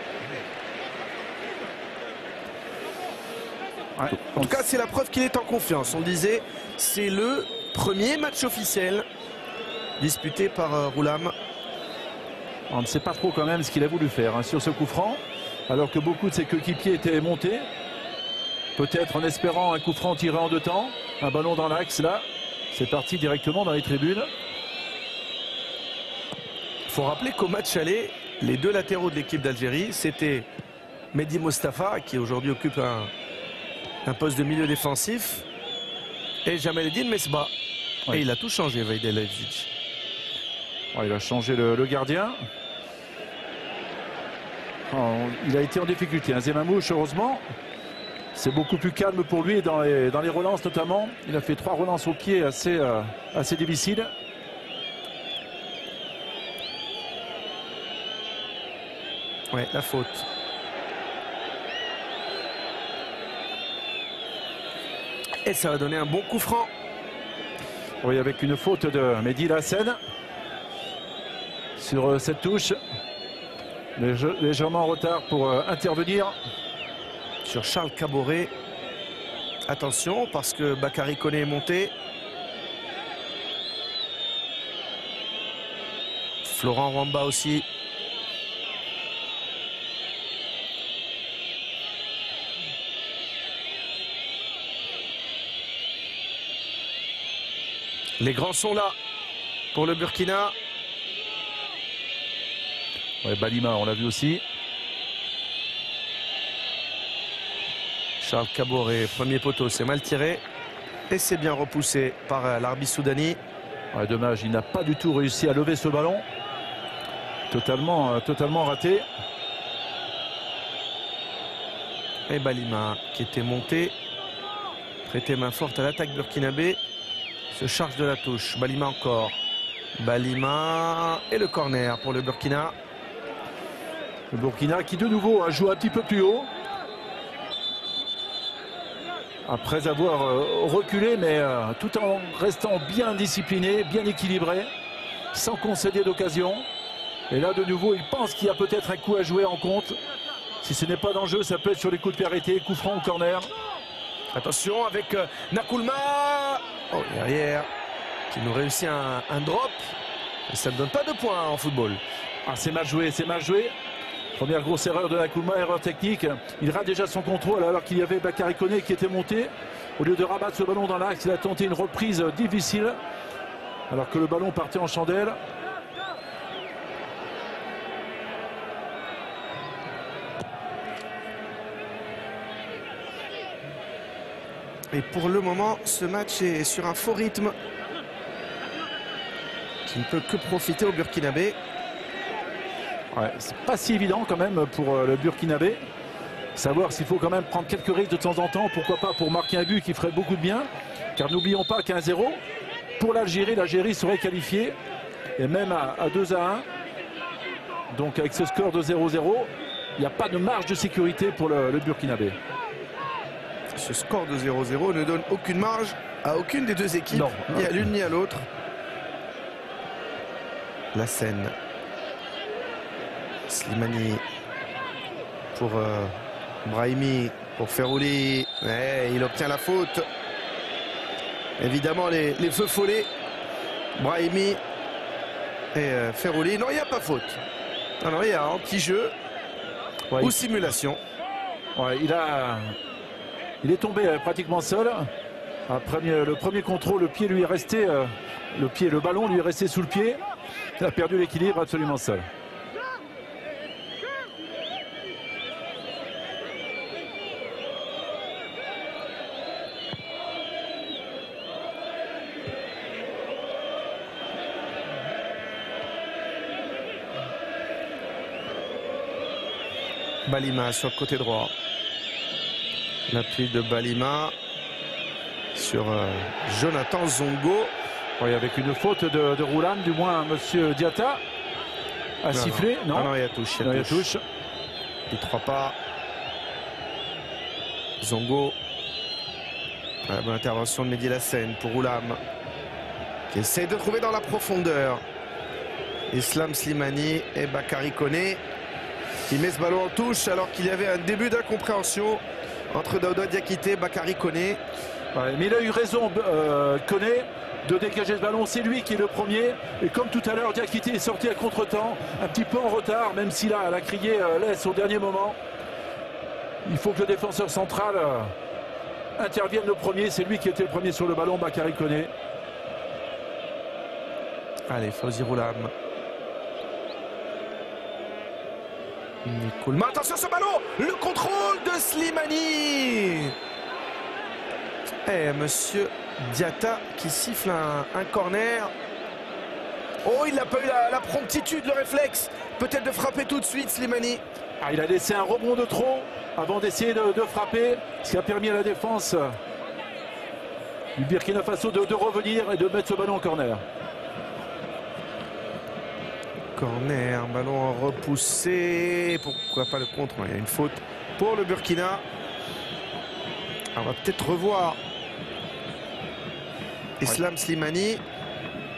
Ouais. En tout cas, c'est la preuve qu'il est en confiance. On le disait, c'est le premier match officiel disputé par Roulam. On ne sait pas trop quand même ce qu'il a voulu faire sur ce coup franc, alors que beaucoup de ses coéquipiers étaient montés. Peut-être en espérant un coup franc tiré en deux temps. Un ballon dans l'axe, là. C'est parti directement dans les tribunes. Il faut rappeler qu'au match aller, les deux latéraux de l'équipe d'Algérie, c'était Mehdi Mostafa, qui aujourd'hui occupe un poste de milieu défensif, Et Jamaluddin Mesbah. Ouais. Et il a tout changé, Vajdanovic. Ouais, il a changé le gardien. Oh, il a été en difficulté. Hein. Zemamouche, heureusement, c'est beaucoup plus calme pour lui dans les relances notamment. Il a fait 3 relances au pied assez difficiles. Ouais, la faute. Et ça va donner un bon coup franc. Oui, avec une faute de Mehdi Lassène sur cette touche. Légèrement en retard pour intervenir. Sur Charles Caboret. Attention, parce que Bakary Koné est monté. Florent Wamba aussi. Les grands sont là pour le Burkina. Ouais, Balima, on l'a vu aussi. Charles Caboret, premier poteau, c'est mal tiré. Et c'est bien repoussé par l'arbitre soudani. Ouais, dommage, il n'a pas du tout réussi à lever ce ballon. Totalement raté. Et Balima qui était monté. Prêtait main forte à l'attaque burkinabé. Se charge de la touche. Balima encore. Balima et le corner pour le Burkina. Le Burkina qui de nouveau joue un petit peu plus haut. Après avoir reculé, mais tout en restant bien discipliné, bien équilibré, sans concéder d'occasion. Et là, de nouveau, il pense qu'il y a peut-être un coup à jouer en compte. Si ce n'est pas d'enjeu, ça peut être sur les coups de pied arrêtés, coup franc au corner. Attention avec Nakoulma. Oh, derrière, qui nous réussit un drop. Et ça ne donne pas de points en football. Ah, c'est mal joué, c'est mal joué. Première grosse erreur de Nakoulma, erreur technique. Il rate déjà son contrôle alors qu'il y avait Bakary Koné qui était monté. Au lieu de rabattre ce ballon dans l'axe, il a tenté une reprise difficile. Alors que le ballon partait en chandelle. Et pour le moment, ce match est sur un faux rythme qui ne peut que profiter au Burkinabé. Ouais, c'est pas si évident quand même pour le Burkinabé. Savoir s'il faut quand même prendre quelques risques de temps en temps. Pourquoi pas pour marquer un but qui ferait beaucoup de bien. Car n'oublions pas qu'à 1-0, pour l'Algérie serait qualifiée. Et même à 2-1. Donc avec ce score de 0-0, il n'y a pas de marge de sécurité pour le Burkinabé. Ce score de 0-0 ne donne aucune marge à aucune des deux équipes. Non. Ni à l'une ni à l'autre. La scène. Slimani pour Brahimi, pour Ferrouli. Ouais, il obtient la faute. Évidemment, les feux follets. Brahimi et Ferrouli. Non, il n'y a pas faute. Non, il y a anti-jeu ou simulation. Ouais, il est tombé pratiquement seul. Après le premier contrôle, le pied lui est resté, le ballon lui est resté sous le pied. Il a perdu l'équilibre absolument seul. Balima sur le côté droit. L'appui de Balima sur Jonathan Zongo. Oui, avec une faute de Roulam, du moins monsieur Diatta a sifflé. Non, il y a touche. Il y a touche. Il 3 pas. Zongo. La bonne intervention de Mehdi Lassène pour Roulam, qui essaie de trouver dans la profondeur. Islam Slimani et Bakary Koné qui met ce ballon en touche alors qu'il y avait un début d'incompréhension entre Daouda Diakité et Bakary Koné. Ouais, mais il a eu raison, Koné, de dégager ce ballon. C'est lui qui est le premier. Et comme tout à l'heure, Diakité est sorti à contre-temps, un petit peu en retard, même s'il a crié laisse au dernier moment. Il faut que le défenseur central intervienne le premier. C'est lui qui était le premier sur le ballon, Bakary Koné. Allez, Fawzi Roulam. Nicolas. Attention ce ballon, le contrôle de Slimani. Et monsieur Diatta qui siffle un corner. Oh, il n'a pas eu la promptitude, le réflexe. Peut-être de frapper tout de suite, Slimani. Ah, il a laissé un rebond de trop avant d'essayer de frapper, ce qui a permis à la défense du Burkina Faso de revenir et de mettre ce ballon en corner. Corner, ballon repoussé. Pourquoi pas le contre? Il y a une faute pour le Burkina. On va peut-être revoir Islam Slimani.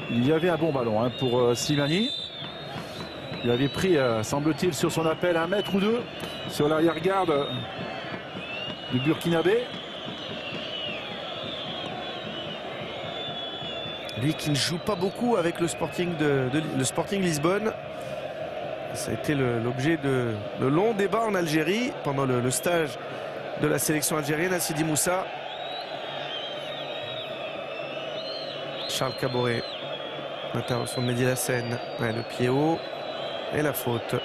Il y avait un bon ballon hein, pour Slimani. Il avait pris, semble-t-il, sur son appel 1 mètre ou 2 sur l'arrière-garde du Burkinabé. Lui qui ne joue pas beaucoup avec le Sporting, le Sporting Lisbonne. Ça a été l'objet de longs débats en Algérie pendant le stage de la sélection algérienne à Sidi Moussa. Charles Caboret. Intervention de Mehdi Lassène. Ouais, le pied haut. Et la faute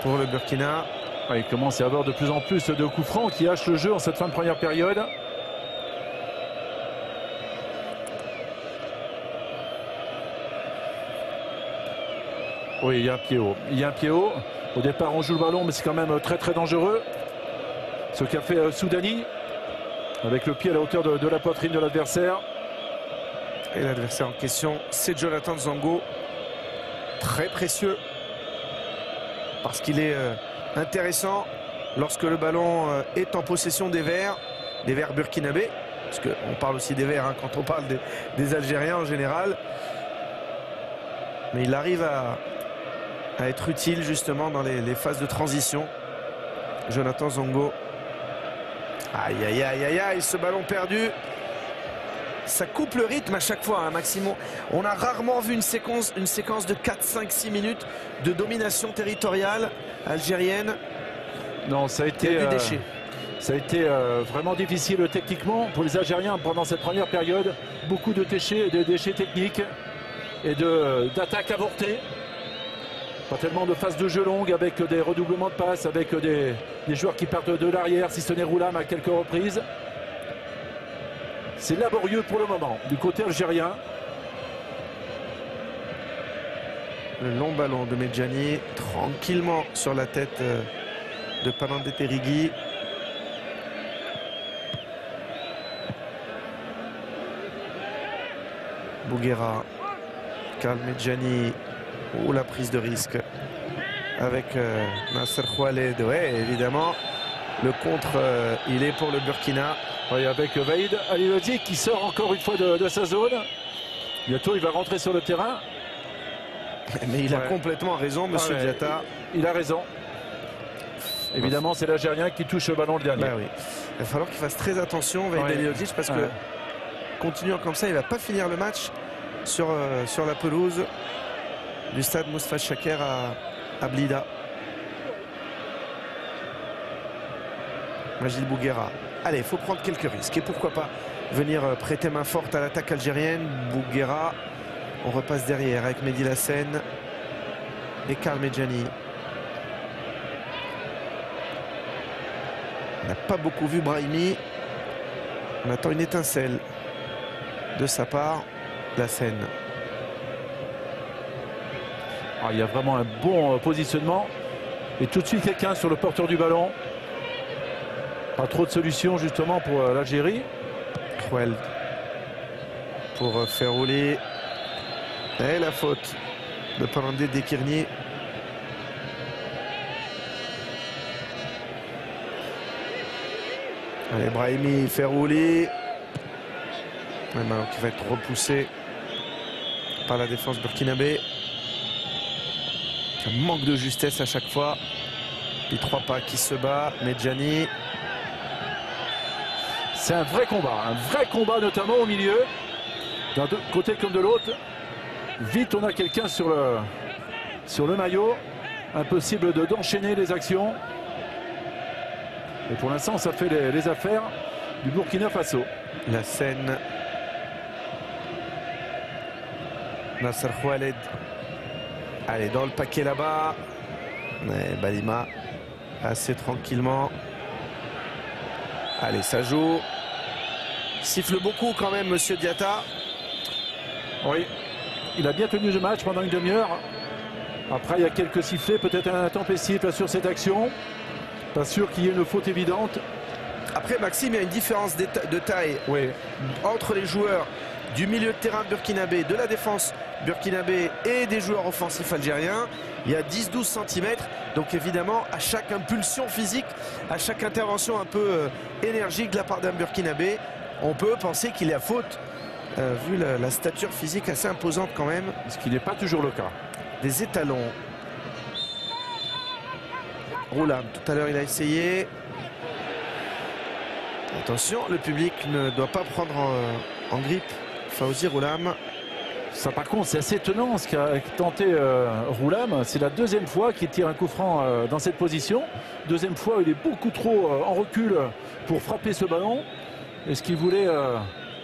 pour le Burkina. Ouais, il commence à y avoir de plus en plus de coups francs qui hachent le jeu en cette fin de première période. Oui, il y a un pied haut. Il y a un pied haut. Au départ, on joue le ballon, mais c'est quand même très très dangereux. Ce qu'a fait Soudani, avec le pied à la hauteur de la poitrine de l'adversaire. Et l'adversaire en question, c'est Jonathan Nzongo. Très précieux. Parce qu'il est intéressant lorsque le ballon est en possession des Verts burkinabés. Parce qu'on parle aussi des Verts hein, quand on parle des Algériens en général. Mais il arrive à être utile justement dans les phases de transition. Jonathan Nzongo. Aïe, aïe, aïe, aïe, aïe, ce ballon perdu. Ça coupe le rythme à chaque fois, hein, Maximo. On a rarement vu une séquence de 4, 5, 6 minutes de domination territoriale algérienne. Non, ça a été, ça a été vraiment difficile techniquement pour les Algériens pendant cette première période. Beaucoup de déchets techniques et d'attaques avortées. Pas tellement de phases de jeu longues avec des redoublements de passes, avec des joueurs qui partent de l'arrière, si ce n'est Roulam à quelques reprises. C'est laborieux pour le moment du côté algérien. Le long ballon de Medjani, tranquillement sur la tête de Panandé Terigui. Bouguera, Karl Medjani. Oh, la prise de risque avec Nasser Khaled. Ouais, évidemment, le contre, il est pour le Burkina. Oui, avec Vaïd Halilhodji qui sort encore une fois de sa zone. Bientôt, il va rentrer sur le terrain. Mais il a complètement raison, monsieur Diatta. Il a raison. Évidemment, c'est l'Algérien qui touche le ballon le dernier. Bah oui. Il va falloir qu'il fasse très attention, Vaïd Halilhodji, parce que continuant comme ça, il ne va pas finir le match sur la pelouse du stade Moustapha Chaker à Blida. Majid Bouguera. Allez, il faut prendre quelques risques. Et pourquoi pas venir prêter main forte à l'attaque algérienne. Bouguera. On repasse derrière avec Mehdi Lassène et Karl Medjani. On n'a pas beaucoup vu Brahimi. On attend une étincelle de sa part. Lassène. Ah, il y a vraiment un bon positionnement. Et tout de suite quelqu'un sur le porteur du ballon. Pas trop de solutions justement pour l'Algérie. Kouel pour faire rouler. Et la faute de Panandé Dekirni. Allez, Brahimi fait rouler. Un ballon qui va être repoussé par la défense burkinabé. Un manque de justesse à chaque fois. Les 3 pas qui se bat. Medjani. C'est un vrai combat notamment au milieu, d'un côté comme de l'autre. Vite on a quelqu'un sur le maillot, impossible d'enchaîner les actions. Et pour l'instant ça fait les affaires du Burkina Faso. La scène. Nasser Khaled. Allez, dans le paquet là-bas. Balima assez tranquillement. Allez, ça joue. siffle beaucoup quand même, monsieur Diatta. Oui, il a bien tenu le match pendant une demi-heure. Après, il y a quelques sifflets, peut-être un intempestif sur cette action. Pas sûr qu'il y ait une faute évidente. Après, Maxime, il y a une différence de taille entre les joueurs du milieu de terrain burkinabé, de la défense burkinabé et des joueurs offensifs algériens. Il y a 10-12 cm. Donc évidemment, à chaque impulsion physique, à chaque intervention un peu énergique de la part d'un burkinabé, on peut penser qu'il y a faute, vu la stature physique assez imposante quand même. Ce qui n'est pas toujours le cas. Des étalons. Roulam, tout à l'heure, il a essayé. Attention, le public ne doit pas prendre en grippe Fawzi Roulam. Ça, par contre, c'est assez étonnant ce qu'a tenté Roulam. C'est la deuxième fois qu'il tire un coup franc dans cette position. Deuxième fois, il est beaucoup trop en recul pour frapper ce ballon. Est-ce qu'il voulait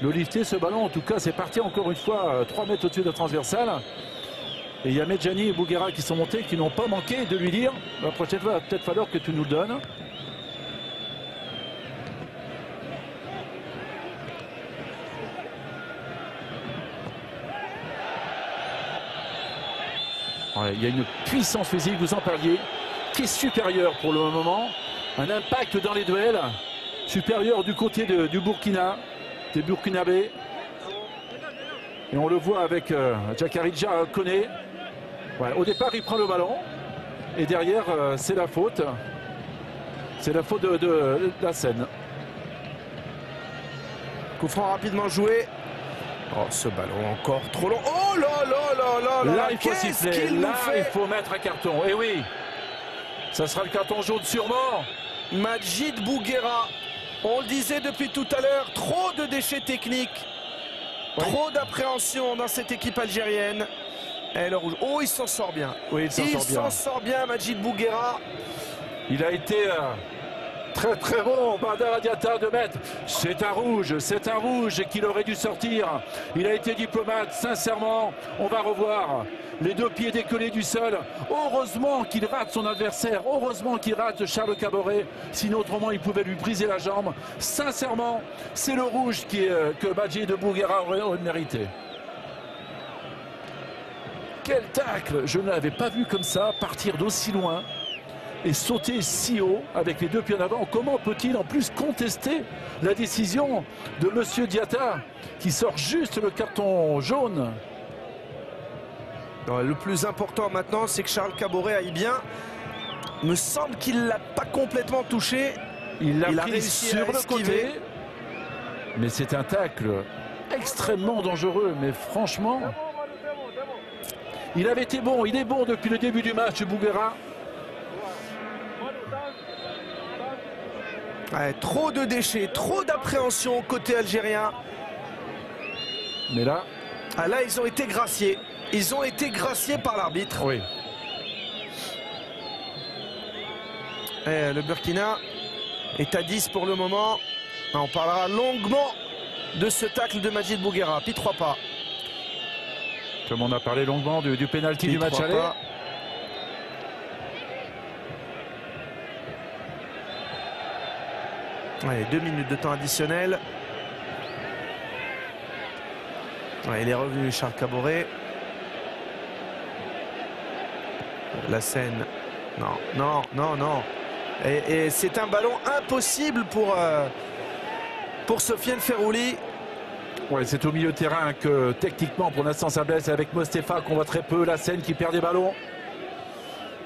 le lifter, ce ballon? En tout cas, c'est parti encore une fois 3 mètres au-dessus de la transversale. Et il y a Medjani et Bouguera qui sont montés, qui n'ont pas manqué de lui dire la prochaine fois, il va peut-être falloir que tu nous le donnes. Ouais, il y a une puissance physique, vous en parliez, qui est supérieure pour le moment. Un impact dans les duels supérieur du côté du Burkina, des Burkinabés. Et on le voit avec Djakaridja Koné. Ouais, au départ, il prend le ballon. Et derrière, c'est la faute. C'est la faute de la scène. Coup franc rapidement joué. Oh, ce ballon encore trop long. Oh là là là là. Là, il faut siffler. Là, il faut mettre un carton. Et oui, ça sera le carton jaune sûrement. Majid Bouguera. On le disait depuis tout à l'heure, trop de déchets techniques. Oui. Trop d'appréhension dans cette équipe algérienne. Et le rouge. Oh, il s'en sort bien. Oui, il s'en sort bien, Majid Bouguera. Il a été très très bon, Badara Diatta, de mettre. C'est un rouge qu'il aurait dû sortir. Il a été diplomate, sincèrement. On va revoir les 2 pieds décollés du sol. Heureusement qu'il rate son adversaire. Heureusement qu'il rate Charles Caboret. Sinon, autrement, il pouvait lui briser la jambe. Sincèrement, c'est le rouge que Majid Bouguera aurait mérité. Quel tacle! Je ne l'avais pas vu comme ça, partir d'aussi loin et sauter si haut avec les 2 pieds en avant. Comment peut-il en plus contester la décision de monsieur Diatta qui sort juste le carton jaune? Non, le plus important maintenant, c'est que Charles Caboret aille bien. Il me semble qu'il ne l'a pas complètement touché. Il l'a pris sur le côté. Mais c'est un tacle extrêmement dangereux. Mais franchement, il avait été bon. Il est bon depuis le début du match, Bouguera. Ouais, trop de déchets, trop d'appréhension côté algérien. Mais là... Ah, là, ils ont été graciés. Ils ont été graciés par l'arbitre. Oui. Et le Burkina est à 10 pour le moment. On parlera longuement de ce tacle de Majid Bouguera. Puis 3 pas. Comme on a parlé longuement du pénalty du match aller. Allez, 2 minutes de temps additionnel. Ouais, il est revenu, Charles Caboret. La scène. Non, non, non, non. Et c'est un ballon impossible pour Sofiane Ferrouli. Ouais, c'est au milieu de terrain que techniquement pour l'instant ça blesse avec Mostefa qu'on voit très peu. La scène qui perd des ballons.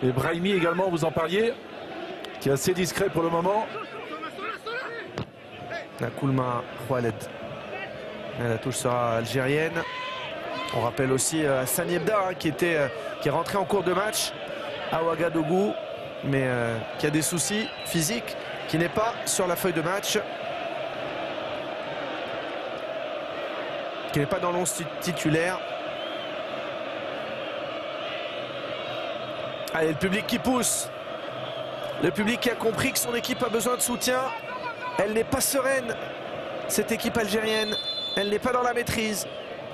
Et Brahimi également, vous en parliez, qui est assez discret pour le moment. La Koulma Khaled. La touche sera algérienne. On rappelle aussi Hassan Yebda qui est rentré en cours de match à Ouagadougou, mais qui a des soucis physiques, qui n'est pas sur la feuille de match, qui n'est pas dans l'11 titulaire. Allez, le public qui pousse, le public qui a compris que son équipe a besoin de soutien. Elle n'est pas sereine, cette équipe algérienne. Elle n'est pas dans la maîtrise.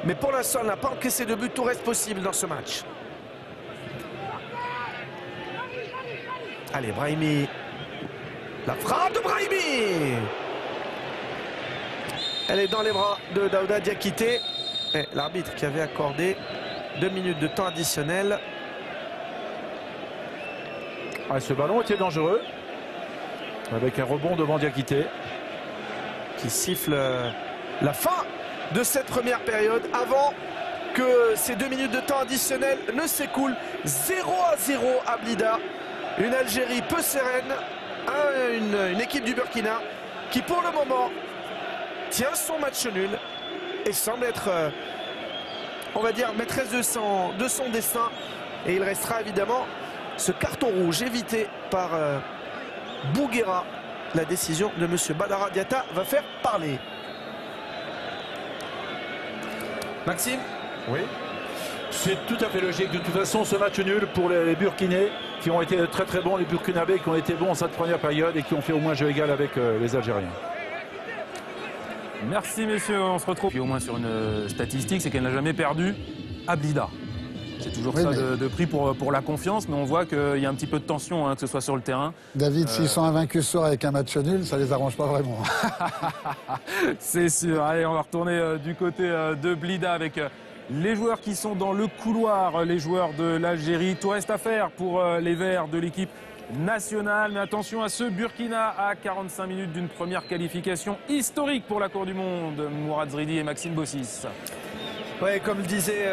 Mais pour l'instant, elle n'a pas encaissé de but. Tout reste possible dans ce match. Allez, Brahimi. La frappe de Brahimi. Elle est dans les bras de Daouda Diakité. Et l'arbitre qui avait accordé 2 minutes de temps additionnel. Ah, ce ballon était dangereux. Avec un rebond devant Diakité. Qui siffle la fin de cette première période avant que ces 2 minutes de temps additionnel ne s'écoulent. 0-0 à Blida. Une Algérie peu sereine. Une équipe du Burkina qui pour le moment tient son match nul et semble être, on va dire, maîtresse de son destin. Et il restera évidemment ce carton rouge évité par Bouguera. La décision de M. Badara Diatta va faire parler. Maxime? Oui. C'est tout à fait logique. De toute façon, ce match nul pour les Burkinais qui ont été très très bons, les Burkinabés qui ont été bons en cette première période et qui ont fait au moins jeu égal avec les Algériens. Merci messieurs, on se retrouve. Puis au moins sur une statistique, c'est qu'elle n'a jamais perdu à Blida. C'est toujours ça de prix pour la confiance, mais on voit qu'il y a un petit peu de tension, hein, que ce soit sur le terrain. David, s'ils sont invaincus ce soir avec un match nul, ça les arrange pas vraiment. C'est sûr. Allez, on va retourner du côté de Blida avec les joueurs qui sont dans le couloir, les joueurs de l'Algérie. Tout reste à faire pour les Verts de l'équipe nationale. Mais attention à ce Burkina à 45 minutes d'une première qualification historique pour la Cour du Monde. Mourad Zridi et Maxime Bossis. Ouais, comme le disait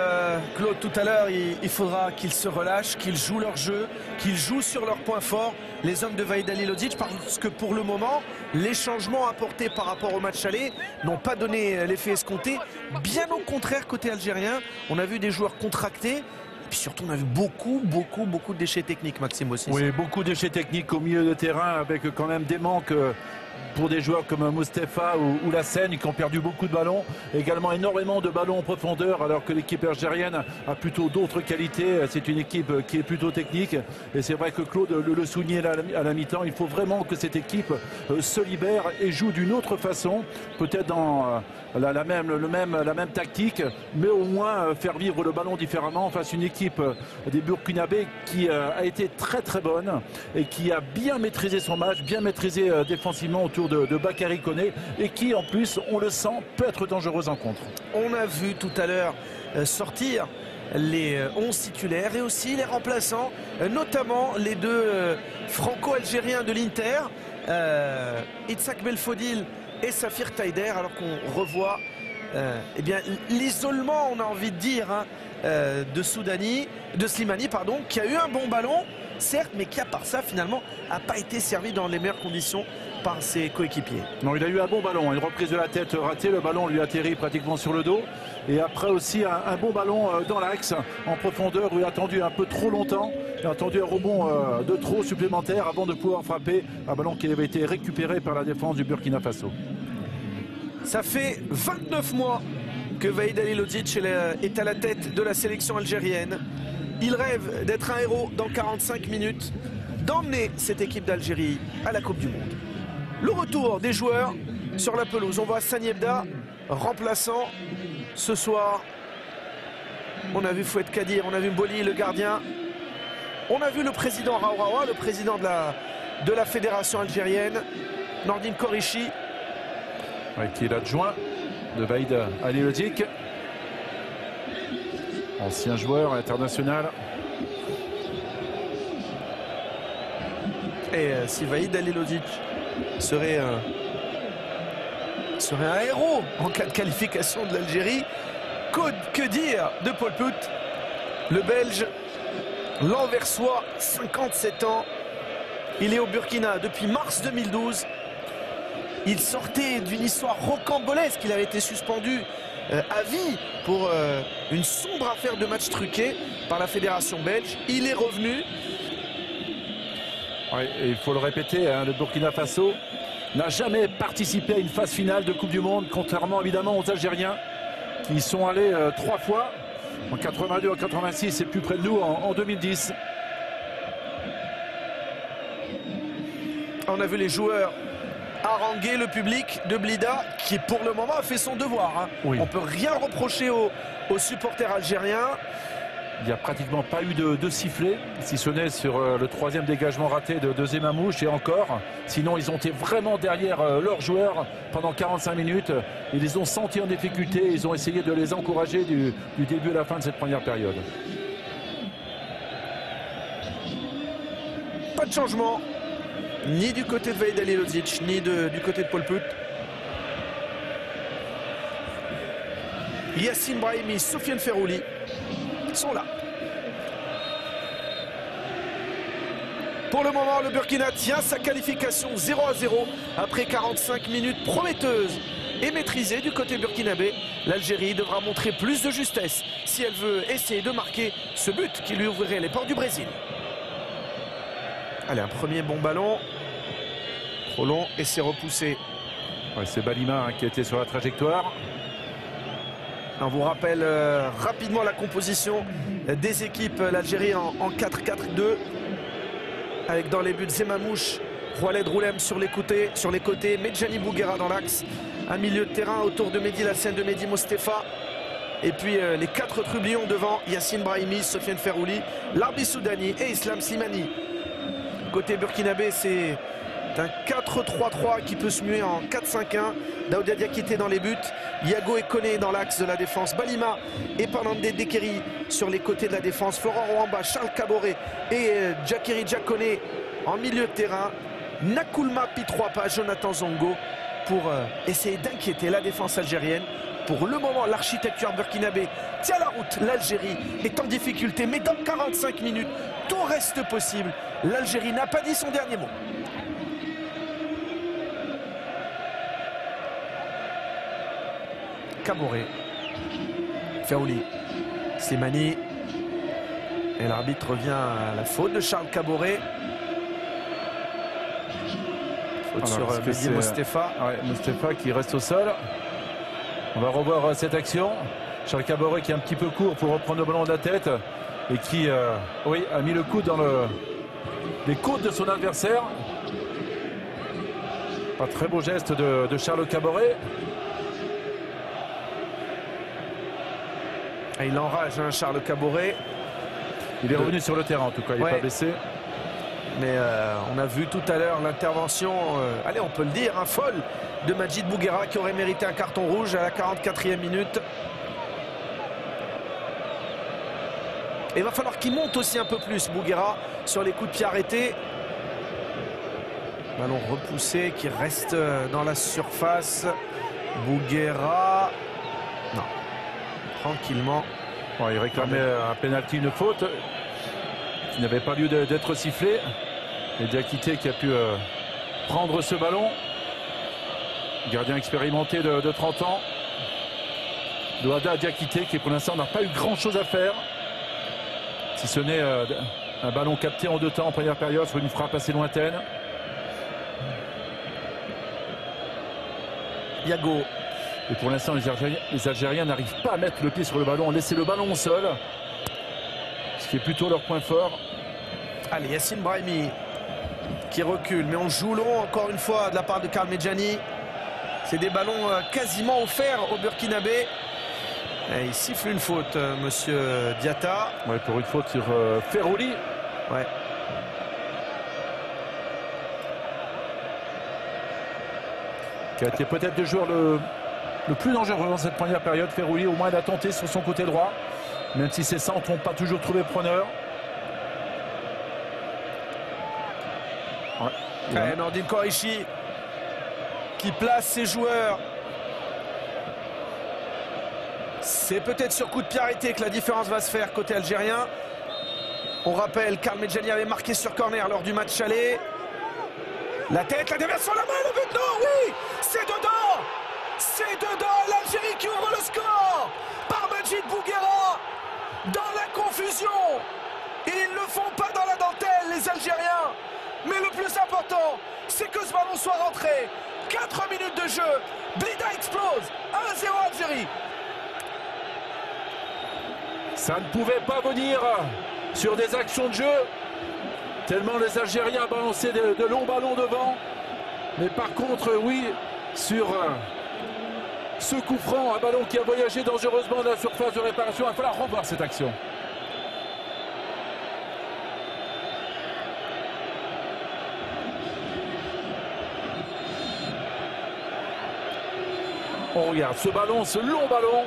Claude tout à l'heure, il faudra qu'ils se relâchent, qu'ils jouent leur jeu, qu'ils jouent sur leurs points forts, les hommes de Vahid Halilhodžić, parce que pour le moment, les changements apportés par rapport au match aller n'ont pas donné l'effet escompté. Bien au contraire, côté algérien, on a vu des joueurs contractés. Et puis surtout, on a vu beaucoup de déchets techniques, Maxime aussi. Oui, beaucoup de déchets techniques au milieu de terrain avec quand même des manques pour des joueurs comme Moustapha ou Lassène qui ont perdu beaucoup de ballons. Également énormément de ballons en profondeur alors que l'équipe algérienne a plutôt d'autres qualités. C'est une équipe qui est plutôt technique. Et c'est vrai que Claude le soulignait à la mi-temps. Il faut vraiment que cette équipe se libère et joue d'une autre façon. Peut-être dans la même tactique, mais au moins faire vivre le ballon différemment face à une équipe des Burkinabés qui a été très très bonne et qui a bien maîtrisé son match, bien maîtrisé défensivement autour de Bakary Koné et qui en plus, on le sent, peut être dangereuse en contre. On a vu tout à l'heure sortir les 11 titulaires et aussi les remplaçants, notamment les deux franco-algériens de l'Inter, Itzhak Belfodil et Safir Taider, alors qu'on revoit eh bien l'isolement, on a envie de dire, hein, de Slimani, qui a eu un bon ballon, certes, mais qui à part ça finalement n'a pas été servi dans les meilleures conditions par ses coéquipiers. Non, il a eu un bon ballon, une reprise de la tête ratée, le ballon lui atterrit pratiquement sur le dos. Et après aussi un bon ballon dans l'axe, en profondeur, où il a attendu un peu trop longtemps. Il a attendu un rebond de trop supplémentaire avant de pouvoir frapper un ballon qui avait été récupéré par la défense du Burkina Faso. Ça fait 29 mois que Vahid Halilhodžić est à la tête de la sélection algérienne. Il rêve d'être un héros dans 45 minutes, d'emmener cette équipe d'Algérie à la Coupe du Monde. Le retour des joueurs sur la pelouse. On voit Saniebda, remplaçant ce soir. On a vu Fouet Kadir, on a vu Mboli, le gardien. On a vu le président Raouraoua, le président de la fédération algérienne, Nordine Korichi. Ouais, qui est l'adjoint de Vahid Halilhodžić. Ancien joueur international. Et si Vahid Halilhodžić serait un héros en cas de qualification de l'Algérie, que dire de Paul Put, le Belge, l'Anversois, 57 ans. Il est au Burkina depuis mars 2012. Il sortait d'une histoire rocambolesque. Il avait été suspendu à vie pour une sombre affaire de match truqué par la fédération belge. Il est revenu. Ouais, et il faut le répéter, hein, le Burkina Faso n'a jamais participé à une phase finale de Coupe du Monde, contrairement évidemment aux Algériens qui y sont allés 3 fois, en 82, en 86 et plus près de nous en 2010. On a vu les joueurs haranguer le public de Blida qui pour le moment a fait son devoir, hein. Oui. On ne peut rien reprocher aux supporters algériens. Il n'y a pratiquement pas eu de sifflet, si ce n'est sur le troisième dégagement raté de Zemamouche et encore. Sinon, ils ont été vraiment derrière leurs joueurs pendant 45 minutes. Ils les ont sentis en difficulté. Ils ont essayé de les encourager du début à la fin de cette première période. Pas de changement, ni du côté de Vahid Halilovic, ni du côté de Paul Put. Yassine Brahimi, Sofiane Ferrouli sont là. Pour le moment, le Burkina tient sa qualification 0-0 après 45 minutes prometteuses et maîtrisées du côté burkinabé. L'Algérie devra montrer plus de justesse si elle veut essayer de marquer ce but qui lui ouvrirait les portes du Brésil. Allez, un premier bon ballon. Trop long et c'est repoussé. Ouais, c'est Balima qui était sur la trajectoire. On vous rappelle rapidement la composition des équipes. L'Algérie en 4-4-2 avec dans les buts Zemamouche, Khaled Roulem sur les côtés, Medjani Bouguera dans l'axe, un milieu de terrain autour de Mehdi Lassène, de Mehdi Mostefa, et puis les 4 trublions devant, Yassine Brahimi, Sofiane Ferrouli, Larbi Soudani et Islam Slimani. Côté burkinabé, c'est un 4-3-3 qui peut se muer en 4-5-1. Daouda Diakité dans les buts, Yago et Koné dans l'axe de la défense, Balima et Panande Dekeri sur les côtés de la défense, Florent Rwamba, Charles Caboret et Djakiri Djakone en milieu de terrain, Nakoulma Pitroapa, Jonathan Zongo pour essayer d'inquiéter la défense algérienne. Pour le moment, l'architecture burkinabé tient la route. L'Algérie est en difficulté, mais dans 45 minutes, tout reste possible. L'Algérie n'a pas dit son dernier mot. Caboret, Ferrouli, Slimani, et l'arbitre revient à la faute de Charles Caboret. Faute sur Mehdi Mostefa. Ouais, Mostefa qui reste au sol. On va revoir cette action. Charles Caboret qui est un petit peu court pour reprendre le ballon de la tête et qui a mis le coude dans les côtes de son adversaire. Un très beau geste de Charles Caboret. Et il enrage Charles Caboret. Il est revenu sur le terrain en tout cas, il n'est pas blessé. Mais on a vu tout à l'heure l'intervention, allez on peut le dire, folle de Majid Bouguera qui aurait mérité un carton rouge à la 44e minute. Et il va falloir qu'il monte aussi un peu plus Bouguera sur les coups de pied arrêtés. Ballon repoussé qui reste dans la surface. Bouguera. Non. Tranquillement. Il réclamait un pénalty, une faute qui n'avait pas lieu d'être sifflé. Et Diakité qui a pu prendre ce ballon. Gardien expérimenté de 30 ans. Douada Diakité qui pour l'instant n'a pas eu grand chose à faire. Si ce n'est un ballon capté en 2 temps en première période sur une frappe assez lointaine. Yago. Et pour l'instant, les Algériens n'arrivent pas à mettre le pied sur le ballon, laisser le ballon au sol. Ce qui est plutôt leur point fort. Allez, Yassine Brahimi qui recule, mais on joue long encore une fois de la part de Karl Medjani. C'est des ballons quasiment offerts au Burkinabé. Et il siffle une faute, monsieur Diatta. Ouais, pour une faute sur Ferrouli. Ouais. Qui a été peut-être le joueur le plus dangereux dans cette première période. Ferrouli, au moins, il a tenté sur son côté droit. Même si ses centres n'ont pas toujours trouvé preneur. Ouais. Nordine Kouaichi qui place ses joueurs. C'est peut-être sur coup de pied arrêté que la différence va se faire côté algérien. On rappelle, Karl Medjani avait marqué sur corner lors du match aller. La tête, la déviation, la main, le but, non, oui, c'est dedans. C'est dedans, l'Algérie qui ouvre le score par Majid Bouguera. Dans la confusion, ils ne font pas dans la dentelle, les Algériens. Mais le plus important, c'est que ce ballon soit rentré. 4 minutes de jeu, Blida explose, 1-0 Algérie. Ça ne pouvait pas venir sur des actions de jeu, tellement les Algériens balançaient de longs ballons devant. Mais par contre, oui, sur ce coup franc, un ballon qui a voyagé dangereusement dans la surface de réparation, il va falloir revoir cette action. On regarde ce ballon, ce long ballon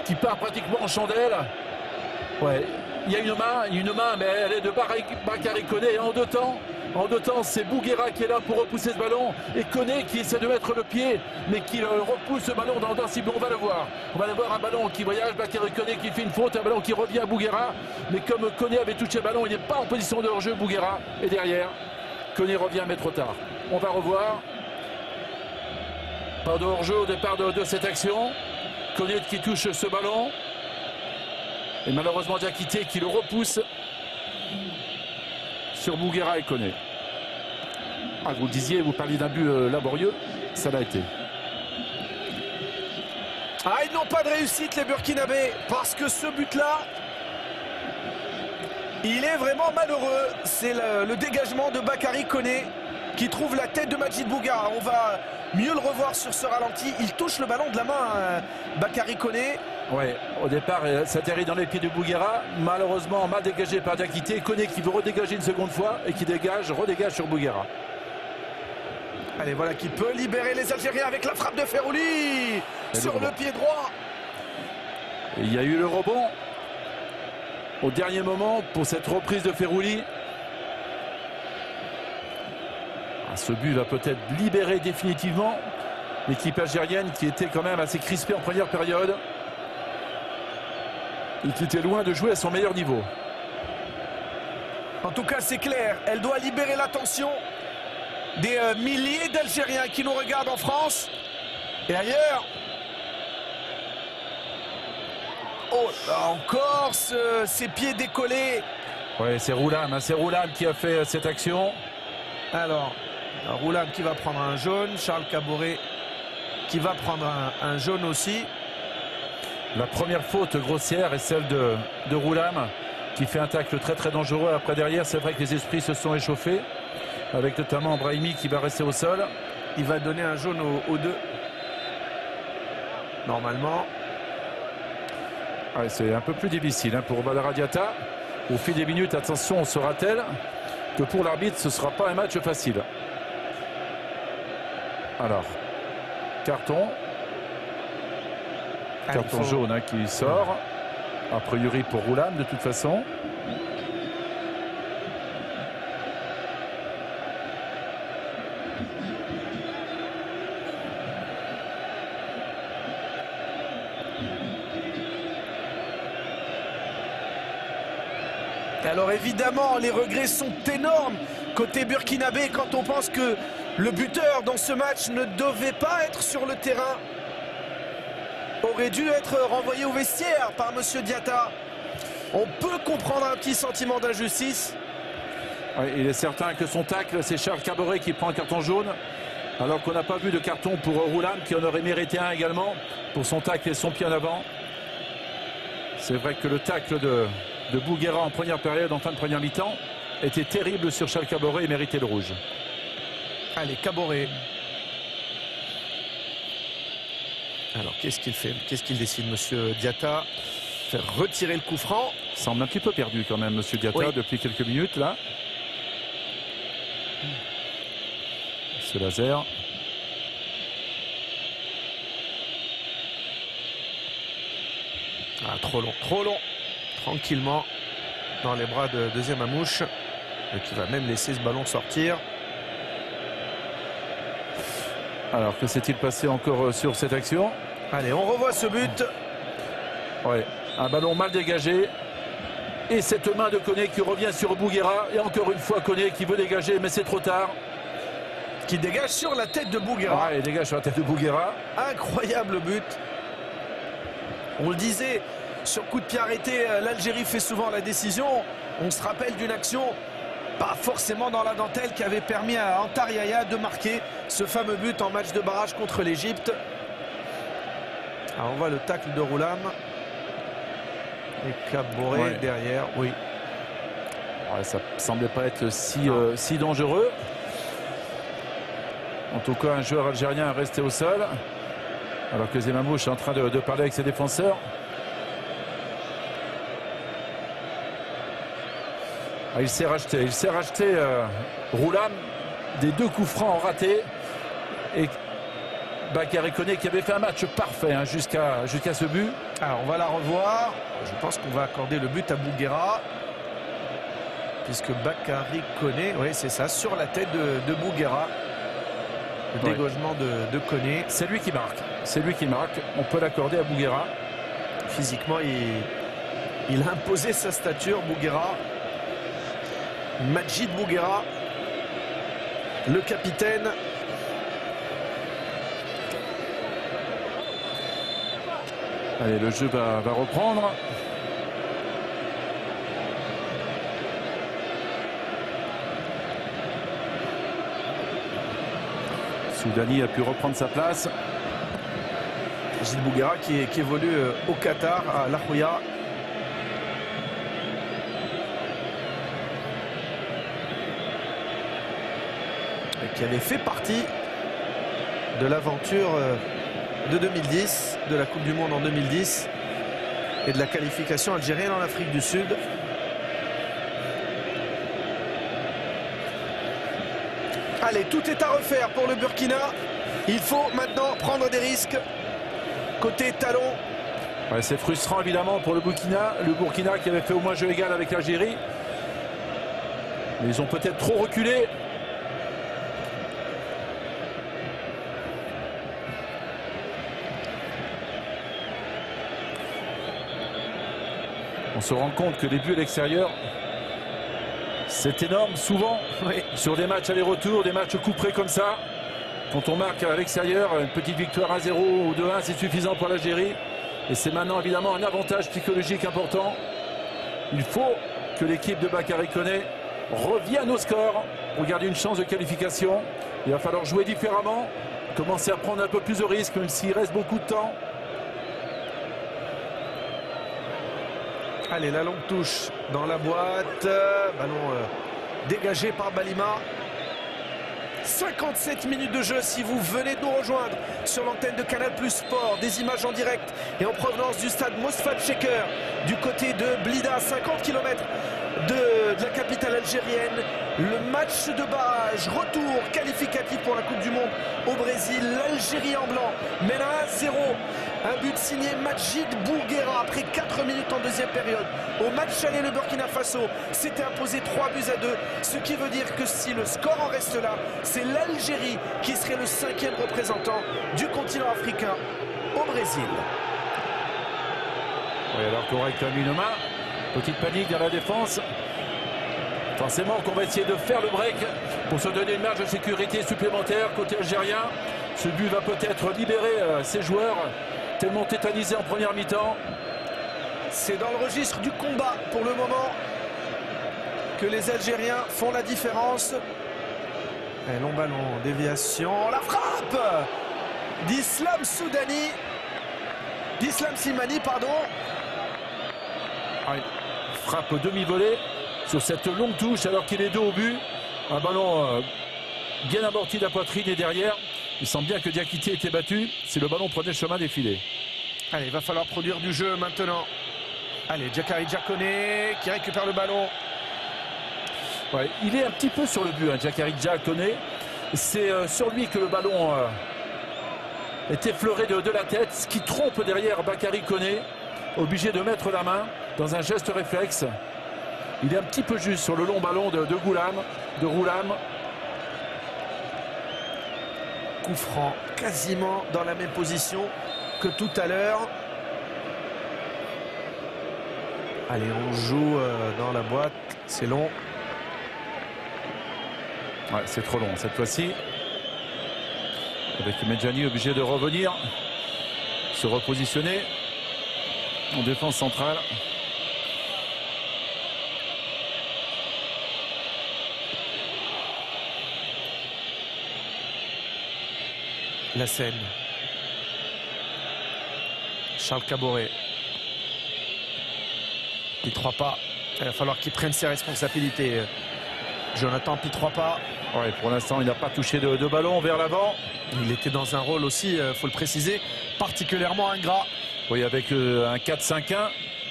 qui part pratiquement en chandelle. Ouais, il y a une main, mais elle est de Bakary Koné. En deux temps, c'est Bouguera qui est là pour repousser ce ballon et Koné qui essaie de mettre le pied, mais qui repousse ce ballon dans la cible. On va le voir. On va le voir, un ballon qui voyage, Bakary Koné qui fait une faute, un ballon qui revient à Bouguera. Mais comme Koné avait touché le ballon, il n'est pas en position de hors-jeu, Bouguera. Et derrière, Koné revient, mais trop tard. On va revoir. Pas de hors-jeu au départ de cette action. Koné qui touche ce ballon. Et malheureusement Diakité qui le repousse sur Bouguera et Koné. Ah, vous le disiez, vous parliez d'un but laborieux, ça l'a été. Ah, ils n'ont pas de réussite les Burkinabés, parce que ce but-là, il est vraiment malheureux. C'est le dégagement de Bakary Koné qui trouve la tête de Majid Bouguera. On va mieux le revoir sur ce ralenti. Il touche le ballon de la main, Bakary Koné. Ouais, au départ, ça atterrit dans les pieds de Bouguera. Malheureusement, mal dégagé par Diakité. Koné qui veut redégager une seconde fois et qui redégage sur Bouguera. Allez, voilà qui peut libérer les Algériens avec la frappe de Ferrouli sur le pied droit. Et il y a eu le rebond au dernier moment pour cette reprise de Ferrouli. Ce but va peut-être libérer définitivement l'équipe algérienne qui était quand même assez crispée en première période et qui était loin de jouer à son meilleur niveau. En tout cas, c'est clair, elle doit libérer l'attention des milliers d'Algériens qui nous regardent en France et ailleurs. Oh là encore, ces pieds décollés. Ouais, c'est Roulam qui a fait cette action. Alors, Roulam qui va prendre un jaune, Charles Caboret qui va prendre un jaune aussi. La première faute grossière est celle de Roulam qui fait un tacle très très dangereux. Après derrière, c'est vrai que les esprits se sont échauffés avec notamment Brahimi qui va rester au sol. Il va donner un jaune aux deux. Normalement. Ouais, c'est un peu plus difficile pour Badara Diatta. Au fil des minutes, attention, on saura-t-elle que pour l'arbitre, ce ne sera pas un match facile. Alors, carton jaune qui sort. A priori pour Roulam de toute façon. Alors évidemment, les regrets sont énormes côté burkinabé quand on pense que le buteur dans ce match ne devait pas être sur le terrain. Aurait dû être renvoyé au vestiaire par Monsieur Diatta. On peut comprendre un petit sentiment d'injustice. Ouais, il est certain que son tacle, c'est Charles Caboret qui prend un carton jaune. Alors qu'on n'a pas vu de carton pour Roulam qui en aurait mérité un également pour son tacle et son pied en avant. C'est vrai que le tacle de Bouguera en première période, en fin de première mi-temps, était terrible sur Charles Caboret et méritait le rouge. Allez, Caboret. Alors, qu'est-ce qu'il fait? Qu'est-ce qu'il décide, Monsieur Diatta? Faire retirer le coup franc. Semble un petit peu perdu quand même, Monsieur Diatta, oui, depuis quelques minutes, là. Ce laser. Ah, trop long, trop long. Tranquillement, dans les bras de deuxième Amouche, qui va même laisser ce ballon sortir. Alors, que s'est-il passé encore sur cette action? Allez, on revoit ce but. Ouais, un ballon mal dégagé. Et cette main de Koné qui revient sur Bouguera. Et encore une fois, Koné qui veut dégager, mais c'est trop tard. Qui dégage sur la tête de Bouguera. Ah, il dégage sur la tête de Bouguera. Incroyable but. On le disait, sur coup de pied arrêté, l'Algérie fait souvent la décision. On se rappelle d'une action, pas forcément dans la dentelle, qui avait permis à Antar Yahya de marquer ce fameux but en match de barrage contre l'Égypte. Alors on voit le tacle de Roulam. Et Caboret derrière, oui. Ouais, ça semblait pas être si dangereux. En tout cas, un joueur algérien est resté au sol. Alors que Zemamouche est en train de parler avec ses défenseurs. Ah, il s'est racheté Roulam des deux coups francs ratés. Et Bakary Koné qui avait fait un match parfait hein, jusqu'à ce but. Alors on va la revoir. Je pense qu'on va accorder le but à Bouguera. Puisque Bakary Koné, oui c'est ça, sur la tête de Bouguera. Le dégagement de Koné. C'est lui qui marque. C'est lui qui marque. On peut l'accorder à Bouguera. Physiquement, il a imposé sa stature, Bouguera. Majid Bouguera, le capitaine. Allez, le jeu va reprendre. Soudani a pu reprendre sa place. Gilles Bouguera qui évolue au Qatar, à La Joya. Et qui avait fait partie de l'aventure de 2010, de la Coupe du Monde en 2010 et de la qualification algérienne en Afrique du Sud. Allez, tout est à refaire pour le Burkina. Il faut maintenant prendre des risques. Côté talon. Ouais, c'est frustrant évidemment pour le Burkina. Le Burkina qui avait fait au moins jeu égal avec l'Algérie. Mais ils ont peut-être trop reculé. On se rend compte que les buts à l'extérieur, c'est énorme souvent, oui. Sur des matchs aller-retour, des matchs couperés comme ça. Quand on marque à l'extérieur, une petite victoire 1-0 ou 2-1, c'est suffisant pour l'Algérie. Et c'est maintenant évidemment un avantage psychologique important. Il faut que l'équipe de Bakary Koné revienne au score pour garder une chance de qualification. Il va falloir jouer différemment, commencer à prendre un peu plus de risques, même s'il reste beaucoup de temps. Allez, la longue touche dans la boîte. Ballon dégagé par Balima. 57 minutes de jeu si vous venez de nous rejoindre sur l'antenne de Canal Plus Sport. Des images en direct et en provenance du stade Mosfat Checker du côté de Blida, 50 km de la capitale algérienne. Le match de barrage, retour qualificatif pour la Coupe du Monde au Brésil. L'Algérie en blanc mène à 1-0. Un but signé Majid Bouguera après 4 minutes en deuxième période. Au match aller, le Burkina Faso s'était imposé 3-2. Ce qui veut dire que si le score en reste là, c'est l'Algérie qui serait le 5e représentant du continent africain au Brésil. Oui, alors correct comme une main. Petite panique dans la défense. Forcément qu'on va essayer de faire le break pour se donner une marge de sécurité supplémentaire côté algérien. Ce but va peut-être libérer ses joueurs tellement tétanisés en première mi-temps. C'est dans le registre du combat pour le moment que les Algériens font la différence. Et long ballon, déviation, la frappe d'Islam Soudani. D'Islam Slimani, pardon. Ouais, frappe demi-volée sur cette longue touche alors qu'il est dos au but. Un ballon bien amorti de la poitrine et derrière. Il semble bien que Diakité était battu si le ballon prenait le chemin des filets. Allez, il va falloir produire du jeu maintenant. Allez, Bakary Koné qui récupère le ballon. Ouais, il est un petit peu sur le but, hein, Bakary Koné. C'est sur lui que le ballon est effleuré de la tête, ce qui trompe derrière Bakary Koné, obligé de mettre la main dans un geste réflexe. Il est un petit peu juste sur le long ballon de Roulam. Coup franc, quasiment dans la même position que tout à l'heure. Allez, on joue dans la boîte, c'est long. Ouais, c'est trop long cette fois-ci. Avec Medjani obligé de revenir, se repositionner en défense centrale. La scène. Charles Caboret. Pi 3 pas. Il va falloir qu'il prenne ses responsabilités. Jonathan Pi 3 pas. Ouais, pour l'instant, il n'a pas touché de ballon vers l'avant. Il était dans un rôle aussi, il faut le préciser, particulièrement ingrat. Oui, avec un 4-5-1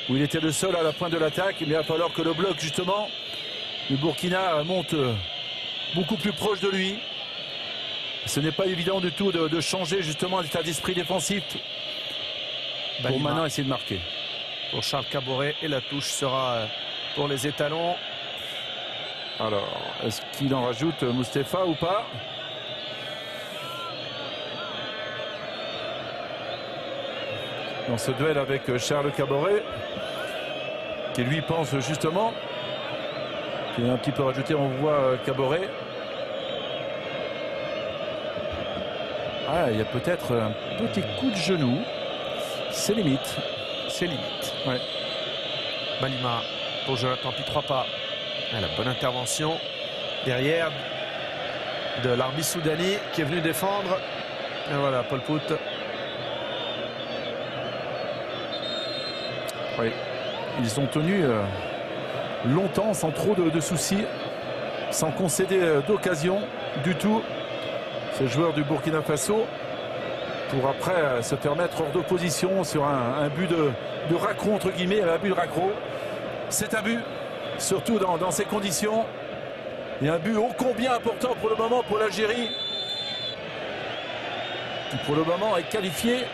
où il était le seul à la pointe de l'attaque. Mais il va falloir que le bloc, justement, le Burkina monte beaucoup plus proche de lui. Ce n'est pas évident du tout de changer justement l'état d'esprit défensif pour maintenant essayer de marquer. Pour Charles Caboret, et la touche sera pour les étalons. Alors, est-ce qu'il en rajoute Moustapha ou pas? Dans ce duel avec Charles Caboret, qui lui pense justement, qui est un petit peu rajouté, on voit Caboret. Ah, il y a peut-être un petit coup de genou. C'est limite. C'est limite. Ouais. Balima pour Jonathan Pitropa. La bonne intervention derrière de l'arbitre soudani qui est venu défendre. Et voilà, Pol Pot. Oui. Ils ont tenu longtemps sans trop de soucis, sans concéder d'occasion du tout. Ces joueurs du Burkina Faso pour après se faire mettre hors d'opposition sur un but de raccro entre guillemets, un but de raccro. C'est un but, surtout dans ces conditions. Et un but ô combien important pour le moment pour l'Algérie, qui pour le moment est qualifié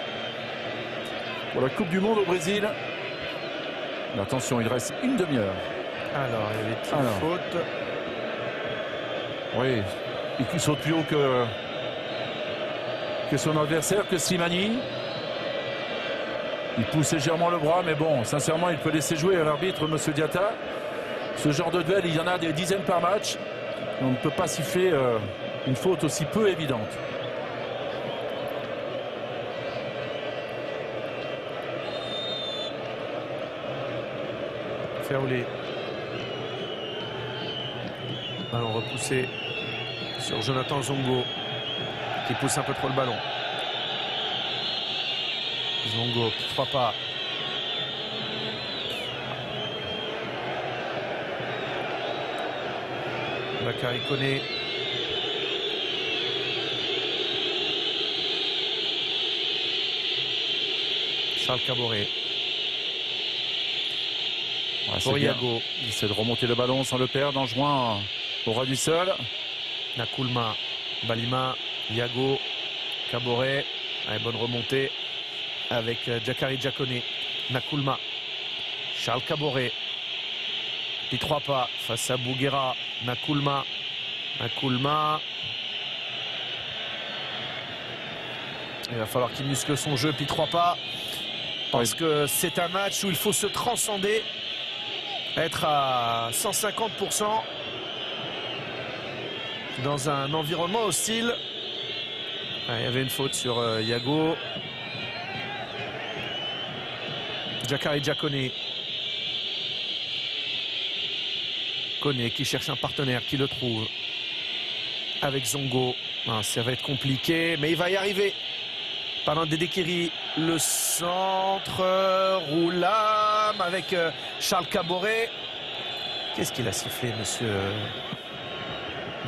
pour la Coupe du Monde au Brésil. Mais attention, il reste une demi-heure. Alors, il y avait une faute. Oui, il saute plus haut que son adversaire, que Slimani. Il pousse légèrement le bras, mais bon, sincèrement, il peut laisser jouer à l'arbitre, M. Diatta. Ce genre de duel, il y en a des dizaines par match. On ne peut pas siffler une faute aussi peu évidente. Ferroulé. Ballon repoussé sur Jonathan Zongo, qui pousse un peu trop le ballon. Zongo, petit 3 pas. Bakary Koné. Charles Caboret. Ouais, pour Yago. Il essaie de remonter le ballon sans le perdre en jouant au ras du sol. Nakoulma, Balima, Yago, Caboret. Allez, bonne remontée avec Jakari Diakone. Nakoulma, Charles Caboret. Puis 3 pas face à Bouguera. Nakoulma. Nakoulma. Il va falloir qu'il muscle son jeu. Puis 3 pas. Parce que c'est un match où il faut se transcender. Être à 150% dans un environnement hostile. Ah, il y avait une faute sur Yago. Jakari Diakone. Koné qui cherche un partenaire, qui le trouve. Avec Zongo. Ah, ça va être compliqué, mais il va y arriver. Parlant de Dédékiri, le centre, Roulam avec Charles Caboret. Qu'est-ce qu'il a sifflé, monsieur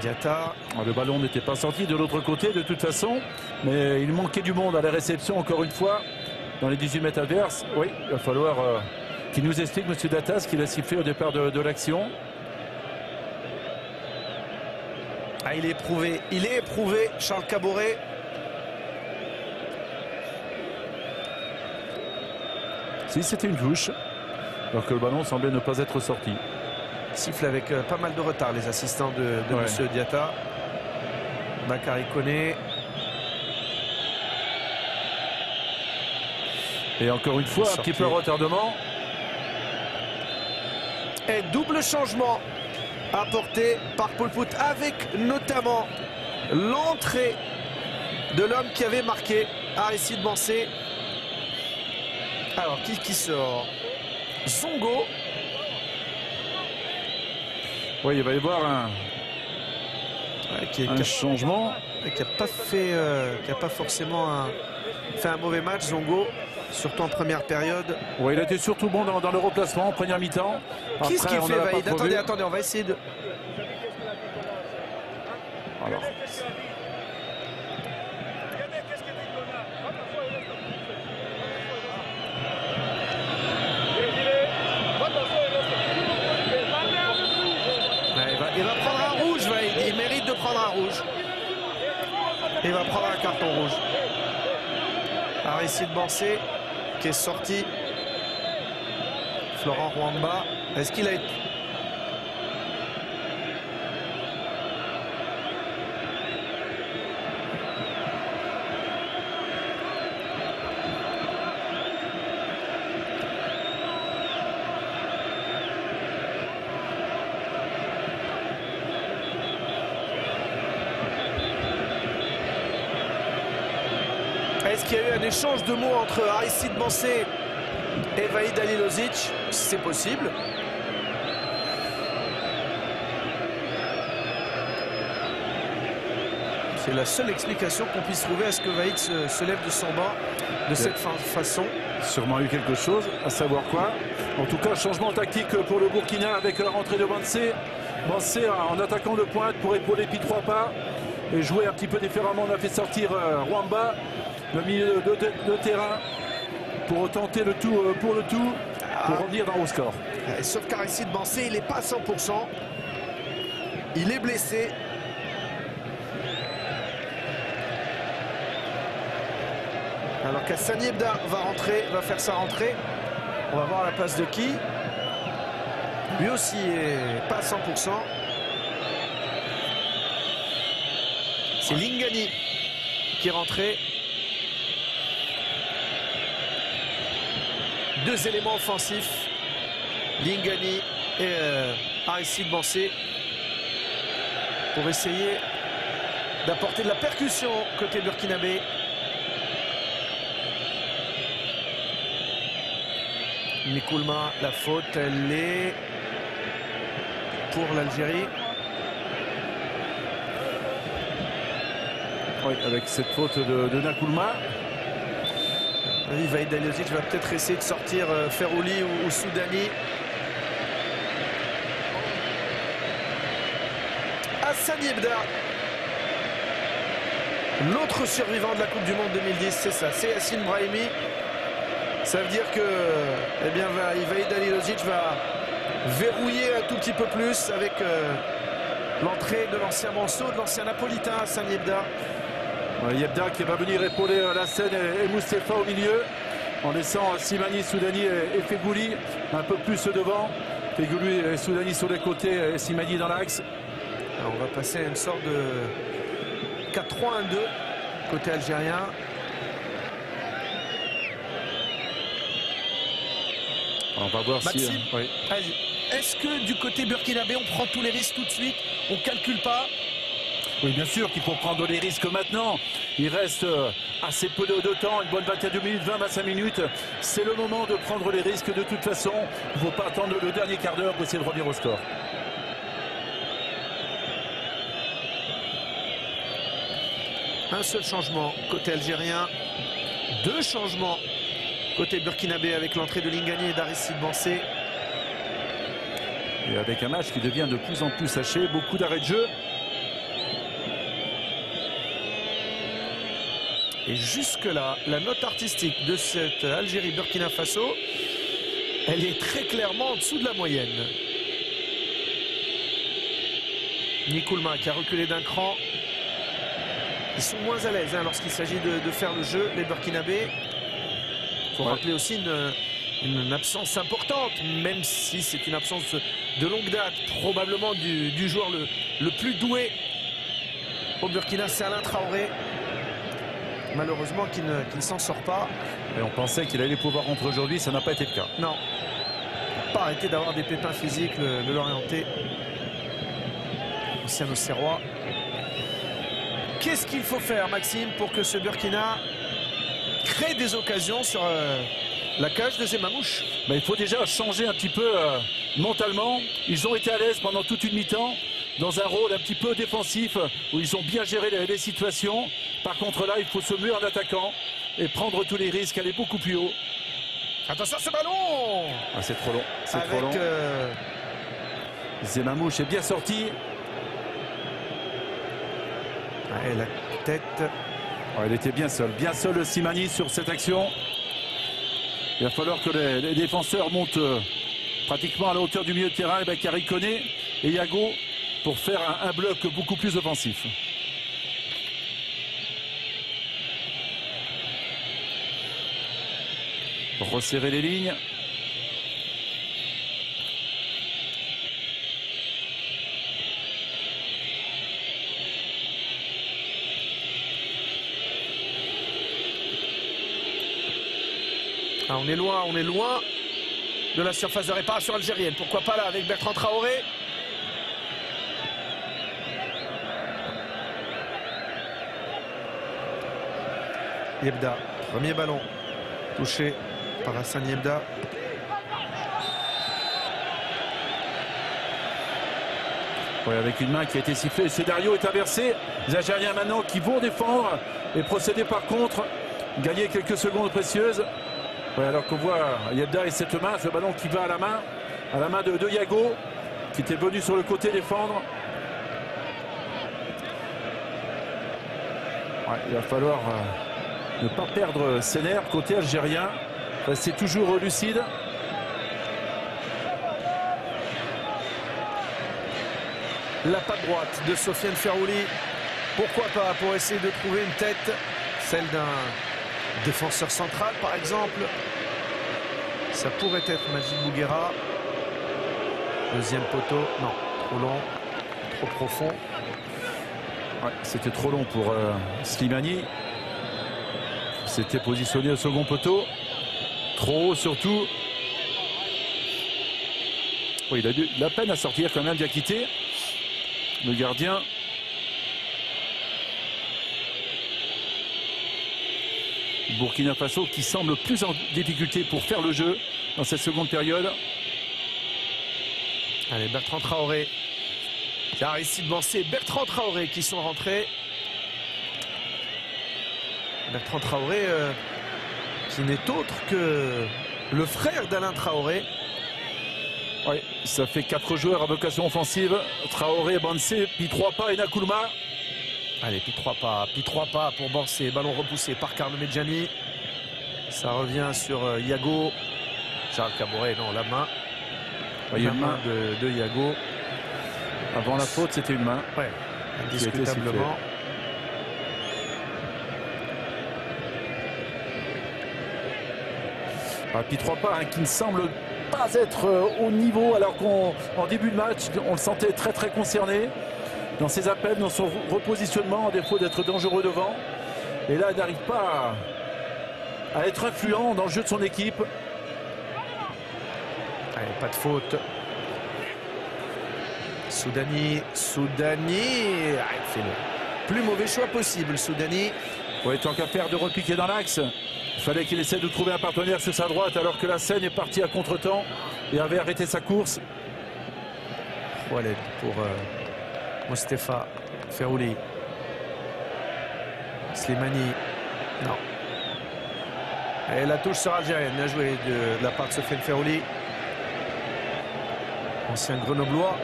Diatta? Le ballon n'était pas sorti de l'autre côté de toute façon, mais il manquait du monde à la réception encore une fois, dans les 18 mètres adverses. Oui, il va falloir qu'il nous explique, monsieur Diatta, ce qu'il a sifflé au départ de l'action. Ah, il est éprouvé, Charles Caboret. Si c'était une touche, alors que le ballon semblait ne pas être sorti. Siffle avec pas mal de retard les assistants de monsieur Diatta. Bakary Koné. Et encore une fois, un petit peu retardement. Et double changement apporté par Pol Pot, avec notamment l'entrée de l'homme qui avait marqué, Aristide Bansé. Alors, qui sort? Zongo. Oui, il va y avoir un changement. Qui n'a pas forcément fait un mauvais match, Zongo, surtout en première période. Oui, il était surtout bon dans le replacement en première mi-temps. Qu'est-ce qu'il fait, Vaïd? Attendez, on va essayer de... Alors... Il va prendre un rouge, Vaïd. Il mérite de prendre un rouge. Il va prendre un carton rouge. Aristide Bancé qui est sorti. Florent Rwamba. Est-ce qu'il a été... Est-ce qu'il y a eu un échange de mots entre Aristide Bancé et Vahid Halilovic? C'est possible. C'est la seule explication qu'on puisse trouver à ce que Vahid se lève de son banc de cette façon. Sûrement eu quelque chose, à savoir quoi. En tout cas, changement tactique pour le Burkina avec la rentrée de Bancé. Bancé en attaquant de pointe pour épauler puis 3 pas et jouer un petit peu différemment. On a fait sortir Rwamba, le milieu de terrain, pour tenter le tout pour le tout, pour revenir dans le score. Sauf qu'Aristide Bancé, il n'est pas à 100%. Il est blessé. Alors qu'Hassani Ebda va faire sa rentrée. On va voir à la place de qui. Lui aussi est pas à 100%. C'est Lingani qui est rentré. 2 éléments offensifs. Lingani et Aristide Bancé pour essayer d'apporter de la percussion côté burkinabé. Nkoulma, la faute, elle est pour l'Algérie. Oui, avec cette faute de Nkoulma. Oui, Vahid Halilovic va peut-être essayer de sortir Ferrouli ou Soudani. Hassani Ebda, l'autre survivant de la Coupe du Monde 2010, c'est ça, c'est Yassine Brahimi. Ça veut dire que eh bien, Vahid Halilovic va verrouiller un tout petit peu plus avec l'entrée de l'ancien Manceau, de l'ancien Napolitain, Hassani Ebda. Yebda qui va venir épauler la scène et Moustapha au milieu, en laissant Slimani, Soudani et Fegouli un peu plus devant. Fegouli et Soudani sur les côtés et Slimani dans l'axe. On va passer à une sorte de 4-3-1-2 côté algérien. On va voir Maxime, si... oui. Est-ce que du côté burkinabé, on prend tous les risques tout de suite? On ne calcule pas? Oui, bien sûr qu'il faut prendre les risques maintenant. Il reste assez peu de temps, une bonne vingtaine de minutes, 20-25 minutes. C'est le moment de prendre les risques de toute façon. Il ne faut pas attendre le dernier quart d'heure pour essayer de revenir au score. Un seul changement côté algérien. 2 changements côté burkinabé avec l'entrée de Lingani et d'Aristide Bancé. Et avec un match qui devient de plus en plus haché, beaucoup d'arrêts de jeu. Et jusque-là, la note artistique de cette Algérie-Burkina Faso, elle est très clairement en dessous de la moyenne. Nkoulma qui a reculé d'un cran. Ils sont moins à l'aise lorsqu'il s'agit de faire le jeu, les Burkinabés. Il faut rappeler aussi une absence importante, même si c'est une absence de longue date, probablement du joueur le plus doué au Burkina, c'est Alain Traoré. Malheureusement, qui ne s'en sort pas. Et on pensait qu'il allait pouvoir rentrer aujourd'hui, ça n'a pas été le cas. Non. Pas arrêté d'avoir des pépins physiques, le Lorientais. Ancien Auxerrois. Qu'est-ce qu'il faut faire, Maxime, pour que ce Burkina crée des occasions sur la cage de Zemamouche? Il faut déjà changer un petit peu mentalement. Ils ont été à l'aise pendant toute une mi-temps, dans un rôle un petit peu défensif, où ils ont bien géré les situations. Par contre, là, il faut se muer en attaquant et prendre tous les risques, aller beaucoup plus haut. Attention à ce ballon! C'est trop long. C'est trop long. Zemamouche est bien sorti. Et la tête. Il était bien seul Slimani sur cette action. Il va falloir que les défenseurs montent pratiquement à la hauteur du milieu de terrain avec Caricone et Yago pour faire un bloc beaucoup plus offensif. resserrer les lignes. Ah, on est loin de la surface de réparation algérienne. Pourquoi pas là avec Bertrand Traoré. Yebda, premier ballon touché par Hassan Yebda. Oui, avec une main qui a été sifflée. Ce Dario est inversé. Les Algériens maintenant qui vont défendre et procéder par contre. Gagner quelques secondes précieuses. Oui, alors qu'on voit Yebda et cette main, ce ballon qui va à la main de Yago, qui était venu sur le côté défendre. Ouais, il va falloir ne pas perdre ses nerfs côté algérien. Rester toujours lucide. La patte droite de Sofiane Ferrouli. Pourquoi pas, pour essayer de trouver une tête, celle d'un défenseur central par exemple. Ça pourrait être Majid Bouguera. Deuxième poteau, non, trop long, trop profond. Ouais, c'était trop long pour Slimani. C'était positionné au second poteau. Trop haut surtout. Oui, il a eu de la peine à sortir quand même, Diakité. Le gardien. Burkina Faso qui semble plus en difficulté pour faire le jeu dans cette seconde période. Allez, Bertrand Traoré. Aristide Bancé et Bertrand Traoré qui sont rentrés. Bertrand Traoré qui n'est autre que le frère d'Alain Traoré. Oui, ça fait 4 joueurs à vocation offensive. Traoré, Bancé, puis 3 pas et Nakoulma. Allez, puis 3 pas pour Bancé. Ballon repoussé par Carlo Medjani. Ça revient sur Yago. Charles Caboret, non, la main. Il y a une main de Yago. Avant la faute, c'était une main. Ouais, indiscutablement. Puis 3 pas qui ne semble pas être au niveau, alors qu'en début de match, on le sentait très très concerné dans ses appels, dans son repositionnement, à défaut d'être dangereux devant. Et là, il n'arrive pas à être influent dans le jeu de son équipe. Allez, pas de faute. Soudani. Ah, il fait le plus mauvais choix possible, Soudani. Oui, tant qu'à faire de repiquer dans l'axe. Il fallait qu'il essaie de trouver un partenaire sur sa droite alors que la Seine est partie à contre-temps et avait arrêté sa course. Waled pour Mostefa Ferrouli. Slimani. Non. Et la touche sera algérienne. Bien joué de la part de Sofiane Ferrouli. Ancien grenoblois.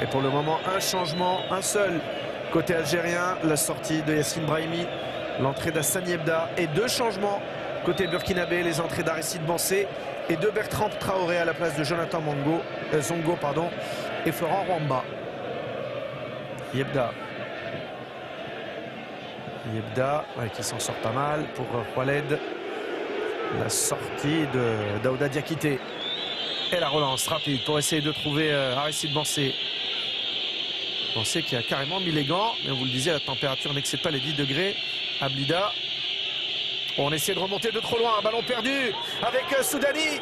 Et pour le moment, un changement, un seul côté algérien. La sortie de Yassine Brahimi. L'entrée d'Hassan Yebda et 2 changements côté burkinabé, les entrées d'Aristide Bancé et de Bertrand Traoré à la place de Jonathan Zongo et Florent Rwamba. Yebda ouais, qui s'en sort pas mal pour Waled. La sortie de Daouda Diakité et la relance rapide pour essayer de trouver Aristide Bancé. Bancé qui a carrément mis les gants, mais on vous le disait, la température n'excède pas les 10 degrés. Ablida. On essaie de remonter de trop loin. Un ballon perdu avec Soudani.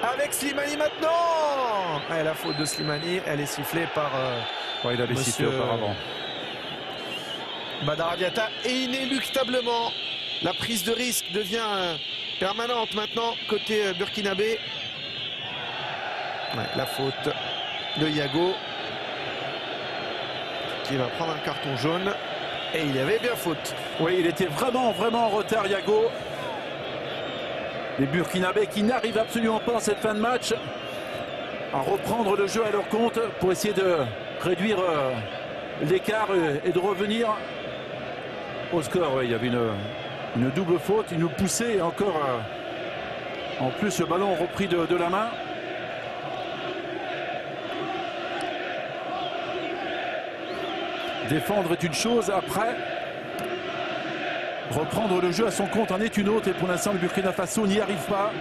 Avec Slimani maintenant. Et la faute de Slimani, elle est sifflée par il avait sifflé auparavant. Badara Diatta. Et inéluctablement, la prise de risque devient permanente maintenant côté burkinabé. Ouais, la faute de Yago qui va prendre un carton jaune. Et il y avait bien faute. Oui, il était vraiment en retard, Yago. Les Burkinabés qui n'arrivent absolument pas en cette fin de match à reprendre le jeu à leur compte pour essayer de réduire l'écart et de revenir au score. Oui, il y avait une double faute, une poussée et encore en plus le ballon repris de la main. Défendre est une chose, après reprendre le jeu à son compte en est une autre. Et pour l'instant, le Burkina Faso n'y arrive pas.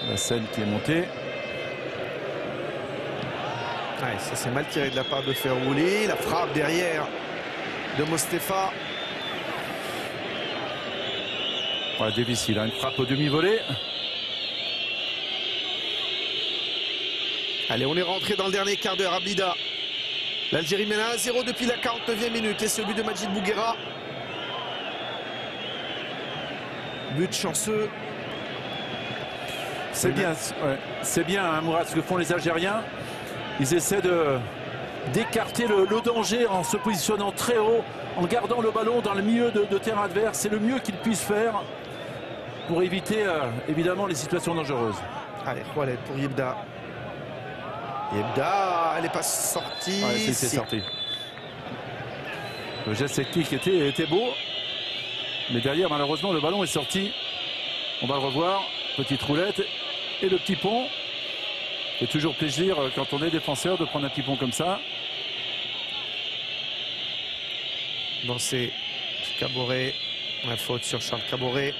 La scène qui est montée. Ouais, ça c'est mal tiré de la part de Ferrouli. La frappe derrière de Mostefa. Ouais, difficile, hein, une frappe au demi-volée. Allez, on est rentré dans le dernier quart d'heure à Blida. L'Algérie mène à 1-0 depuis la 49e minute. Et ce but de Majid Bouguera. But chanceux. C'est bien, ouais, c'est bien, hein, Mourad, ce que font les Algériens. Ils essaient d'écarter le danger en se positionnant très haut, en gardant le ballon dans le milieu de terrain adverse. C'est le mieux qu'ils puissent faire pour éviter évidemment les situations dangereuses. Allez, Khaled pour Yebda. Yebda, elle n'est pas sortie. Ouais, c'est sorti. Le geste technique était beau, mais derrière malheureusement le ballon est sorti. On va le revoir. Petite roulette et le petit pont. C'est toujours plaisir quand on est défenseur de prendre un petit pont comme ça. Lancé Caboret. La faute sur Charles Caboret.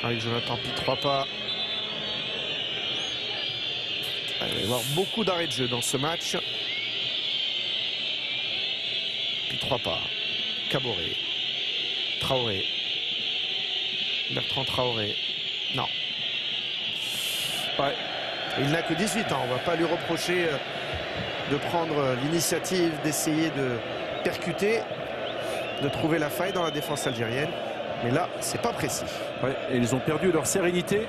Avec Jonathan Pi, 3 pas. Il va y avoir beaucoup d'arrêts de jeu dans ce match. Puis 3 pas. Caboret. Traoré. Bertrand Traoré. Non. Ouais. Il n'a que 18 ans. On ne va pas lui reprocher de prendre l'initiative, d'essayer de percuter, de trouver la faille dans la défense algérienne. Mais là, c'est pas précis. Ouais, et ils ont perdu leur sérénité,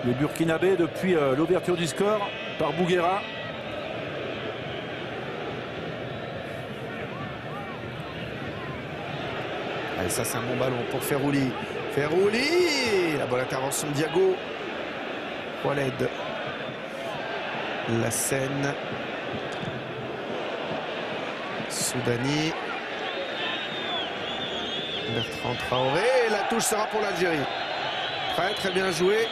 les Burkinabés, depuis l'ouverture du score par Bouguera. Allez, ça c'est un bon ballon pour Ferrouli. Ferrouli, la bonne intervention de Diago. Khaled. La scène. Soudani. Bertrand Traoré. La touche sera pour l'Algérie. Très bien joué.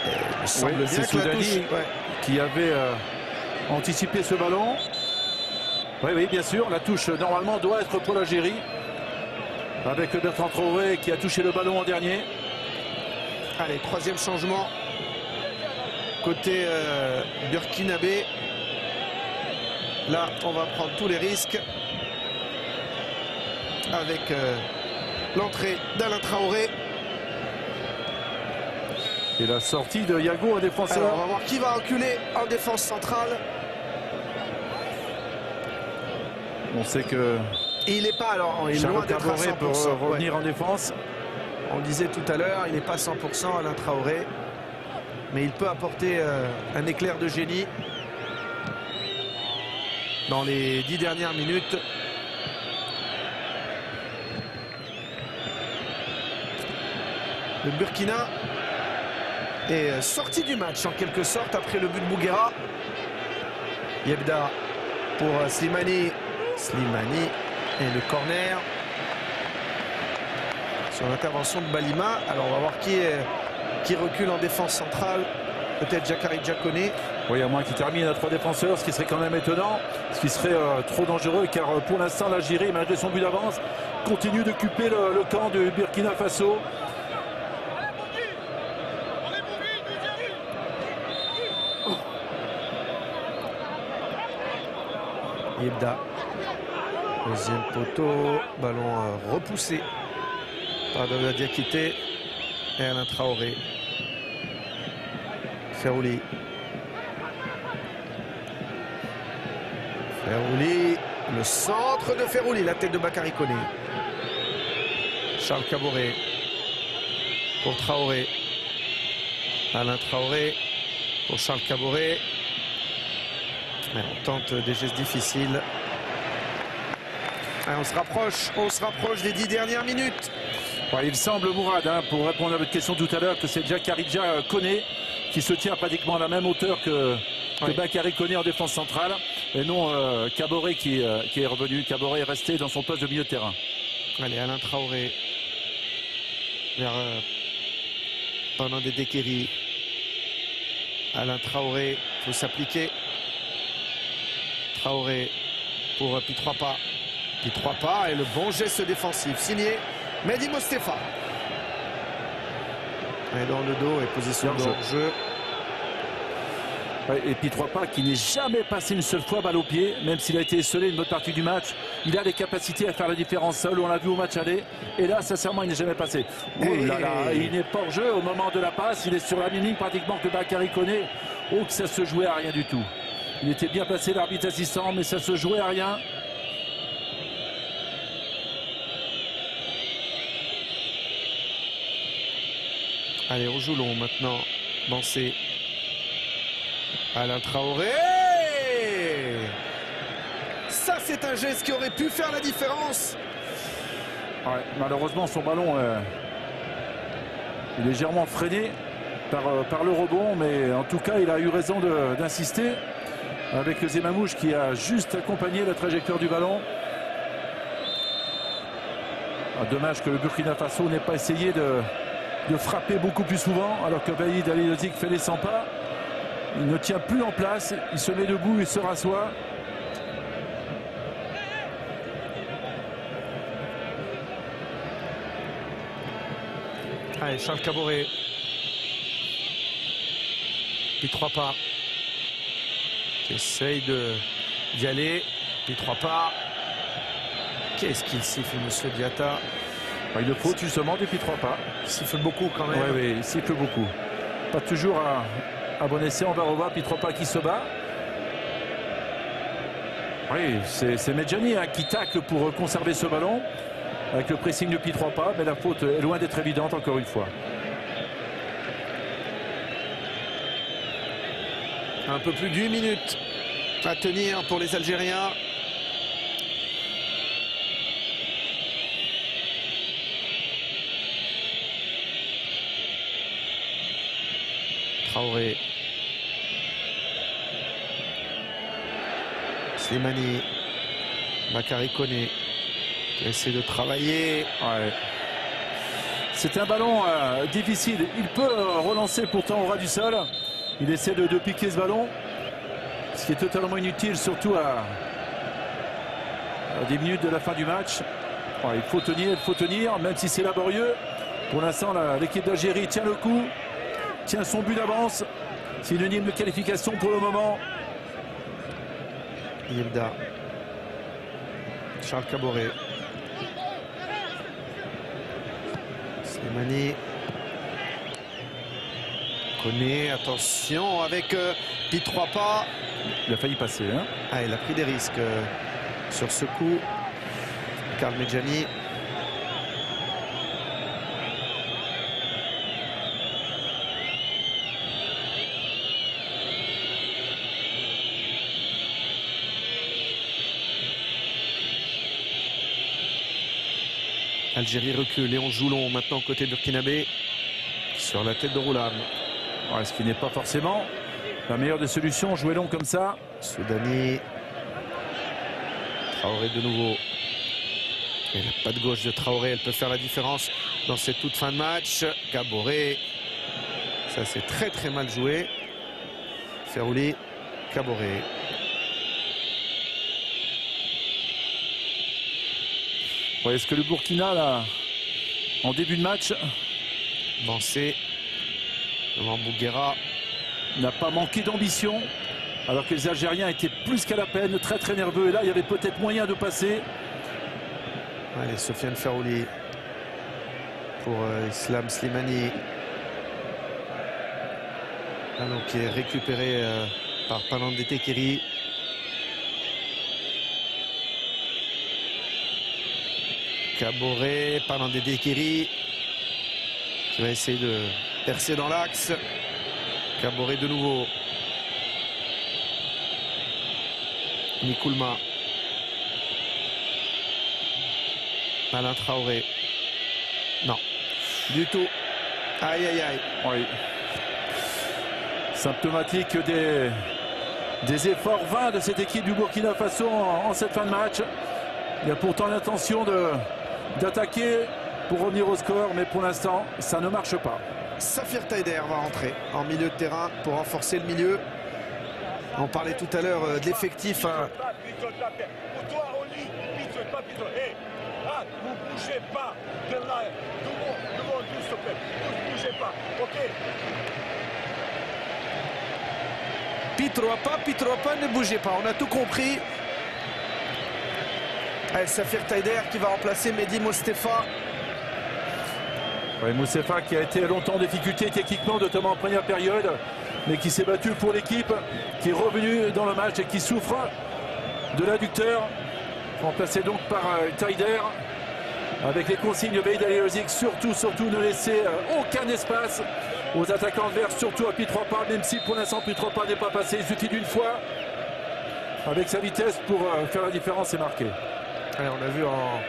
Et il me semble bien c'est que la Soudani touche, qui avait anticipé ce ballon. Oui, bien sûr. La touche normalement doit être pour l'Algérie. Avec Bertrand Traoré qui a touché le ballon en dernier. Allez, 3e changement. Côté burkinabé. Là, on va prendre tous les risques. Avec l'entrée d'Alain Traoré. Et la sortie de Yago en défenseur. Alors, on va voir qui va reculer en défense centrale. On sait que Et il n'est pas, alors, il est loin d'être à 100%. peut revenir en défense. On disait tout à l'heure, il n'est pas 100% Alain Traoré. Mais il peut apporter un éclair de génie dans les 10 dernières minutes. Le Burkina est sorti du match en quelque sorte après le but de Bouguera. Yebda pour Slimani. Slimani et le corner. Sur l'intervention de Balima. Alors on va voir qui recule en défense centrale. Peut-être Jacari Diakone. Oui, à moins qu'il termine à 3 défenseurs, ce qui serait quand même étonnant, ce qui serait trop dangereux, car pour l'instant l'Algérie, malgré son but d'avance, continue d'occuper le camp du Burkina Faso. Yebda. Deuxième poteau. Ballon repoussé par Daouda Diakité et Alain Traoré. Ferrouli. Ferrouli. Le centre de Ferrouli. La tête de Bakary Koné. Charles Caboret. Pour Traoré. Alain Traoré. Pour Charles Caboret. On tente des gestes difficiles. On se rapproche des 10 dernières minutes. Ouais, il semble, Mourad, pour répondre à votre question tout à l'heure, que c'est Jacari Koné qui se tient pratiquement à la même hauteur que Bakary Koné en défense centrale. Et non Caboret qui est revenu. Caboret est resté dans son poste de milieu de terrain. Allez, Alain Traoré vers Panan Dedekeri. Alain Traoré, il faut s'appliquer. Traoré pour Pi 3 pas. Pi 3 pas et le bon geste défensif signé Mehdi Mostefa. Et dans le dos et position de hors-jeu. Et puis 3 pas qui n'est jamais passé une seule fois balle au pied, même s'il a été esselé une bonne partie du match. Il a les capacités à faire la différence seul, on l'a vu au match aller. Et là, sincèrement, il n'est jamais passé. Oh là là, il n'est pas hors jeu au moment de la passe. Il est sur la ligne pratiquement que Bakary Koné. Oh, que ça se jouait à rien du tout. Il était bien placé, l'arbitre assistant, mais ça se jouait à rien. Allez, on joue long maintenant. Bansé. Alain Traoré. Ça, c'est un geste qui aurait pu faire la différence. Ouais, malheureusement, son ballon est légèrement freiné par le rebond, mais en tout cas, il a eu raison d'insister avec Zemamouche qui a juste accompagné la trajectoire du ballon. Dommage que le Burkina Faso n'ait pas essayé de frapper beaucoup plus souvent, alors que Baïd Alilozic fait les 100 pas. Il ne tient plus en place, il se met debout, il se rassoit. Allez, Charles Caboret. Puis 3 pas. Qui essaye d'y aller. Puis 3 pas. Qu'est-ce qu'il siffle, monsieur Diatta? Il le faut justement depuis 3 pas. Il siffle beaucoup quand même. Oui, il siffle beaucoup. Pas toujours à bon escient, on va revoir, puis 3 pas qui se bat. Oui, c'est Medjani qui tacle pour conserver ce ballon. Avec le pressing depuis 3 pas, mais la faute est loin d'être évidente encore une fois. Un peu plus d'1 minute à tenir pour les Algériens. Traoré. Slimani. Bakary Koné qui essaie de travailler. Ouais. C'est un ballon difficile. Il peut relancer pourtant au ras du sol. Il essaie de piquer ce ballon. Ce qui est totalement inutile, surtout à des minutes de la fin du match. Ouais, il faut tenir, même si c'est laborieux. Pour l'instant, l'équipe d'Algérie tient le coup. Tient son but d'avance. Synonyme de qualification pour le moment. Yilda. Charles Caboret. Slimani. Koné, attention avec Pi 3 pas. Il a failli passer. Hein. Ah, il a pris des risques sur ce coup. Karl Medjani. Algérie recule et on joue long maintenant côté burkinabé sur la tête de Roulam. Ouais, ce qui n'est pas forcément la meilleure des solutions, jouer long comme ça. Soudani. Traoré de nouveau. Et la patte gauche de Traoré, elle peut faire la différence dans cette toute fin de match. Caboret. Ça c'est très très mal joué. Ferrouli. Caboret. Ouais, est-ce que le Burkina, là, en début de match, Bansé. Devant Bouguera. N'a pas manqué d'ambition, alors que les Algériens étaient plus qu'à la peine, très très nerveux. Et là, il y avait peut-être moyen de passer. Allez, Sofiane Ferrouli pour Islam Slimani. Ballon qui est récupéré par Panan Dedekeri. Caboret, Panan Dedekeri qui va essayer de percer dans l'axe. Caboret de nouveau. Nikoulma. Alain Traoré. Non, du tout. Aïe, aïe, aïe. Oui. Symptomatique des efforts vains de cette équipe du Burkina Faso en cette fin de match. Il y a pourtant l'intention d'attaquer pour revenir au score, mais pour l'instant, ça ne marche pas. Safir Taider va rentrer en milieu de terrain pour renforcer le milieu. On parlait tout à l'heure de l'effectif. Vous bougez pas de là. Devant, s'il te plaît. Vous bougez pas. OK. Pitroapa, ne bougez pas. On a tout compris. Allez, Safir Taider qui va remplacer Mehdi Mostefa. Ouais, Mostefa qui a été longtemps en difficulté techniquement, notamment en première période, mais qui s'est battu pour l'équipe, qui est revenu dans le match et qui souffre de l'adducteur, remplacé donc par Taider, avec les consignes Beid Aliozik, surtout ne laisser aucun espace aux attaquants adverses, surtout à Pitroapa, même si pour l'instant Pitroapa n'est pas passé, il suffit d'une fois avec sa vitesse pour faire la différence et marquer. Allez, on a vu en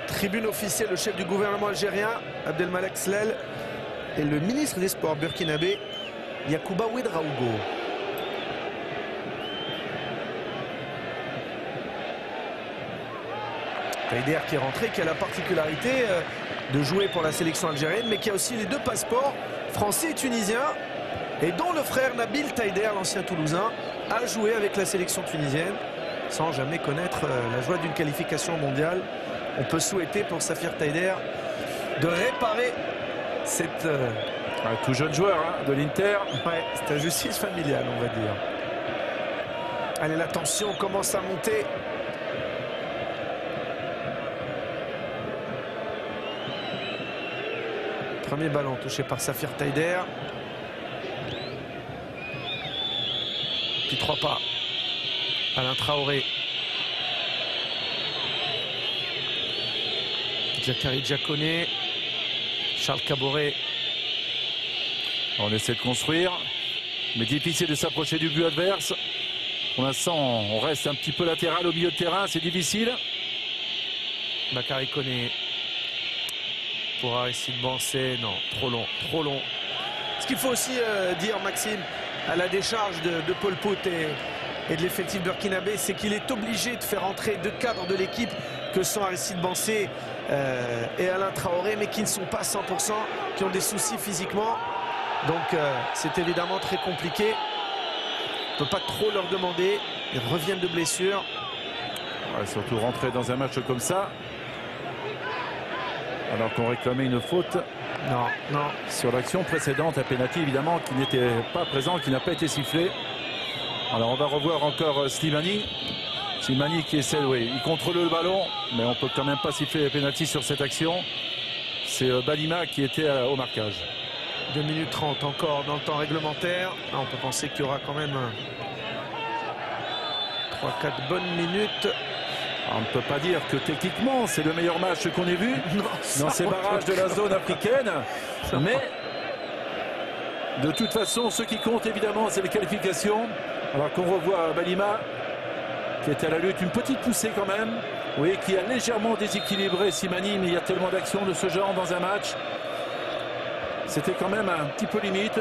tribune officielle le chef du gouvernement algérien, Abdelmalek Slel, et le ministre des Sports burkinabé, Yacouba Ouedraogo. Taider qui est rentré, qui a la particularité de jouer pour la sélection algérienne, mais qui a aussi les deux passeports, français et tunisien, et dont le frère Nabil Taider, l'ancien Toulousain, a joué avec la sélection tunisienne, sans jamais connaître la joie d'une qualification mondiale. On peut souhaiter pour Safir Taider de réparer cette... tout jeune joueur de l'Inter. Ouais, c'est injustice familiale, on va dire. Allez, la tension commence à monter. Premier ballon touché par Safir Taider. Puis 3 pas. Alain Traoré. Jakari Diakone. Charles Caboret. On essaie de construire, mais difficile de s'approcher du but adverse. Pour l'instant, on reste un petit peu latéral au milieu de terrain, c'est difficile. Bakary Koné. Pour Aristide Bancé, non, trop long. Ce qu'il faut aussi dire, Maxime, à la décharge de Paul Pout et de l'effectif burkinabé, c'est qu'il est obligé de faire entrer deux cadres de l'équipe que sont Aristide Bancé et Alain Traoré, mais qui ne sont pas 100%, qui ont des soucis physiquement. Donc c'est évidemment très compliqué. On ne peut pas trop leur demander. Ils reviennent de blessure. Ouais, surtout rentrer dans un match comme ça, alors qu'on réclamait une faute. Non. Sur l'action précédente, un pénalty évidemment qui n'était pas présent, qui n'a pas été sifflé. Alors on va revoir encore Slimani. Slimani qui essaie, oui, il contrôle le ballon, mais on peut quand même pas siffler les pénaltys sur cette action. C'est Balima qui était au marquage. 2 minutes 30 encore dans le temps réglementaire. Ah, on peut penser qu'il y aura quand même 3-4 bonnes minutes. On ne peut pas dire que techniquement c'est le meilleur match qu'on ait vu dans ces barrages de la zone africaine. Mais de toute façon, ce qui compte évidemment, c'est les qualifications. Alors qu'on revoit Balima qui était à la lutte, une petite poussée quand même. Oui, qui a légèrement déséquilibré Slimani, mais il y a tellement d'actions de ce genre dans un match. C'était quand même un petit peu limite.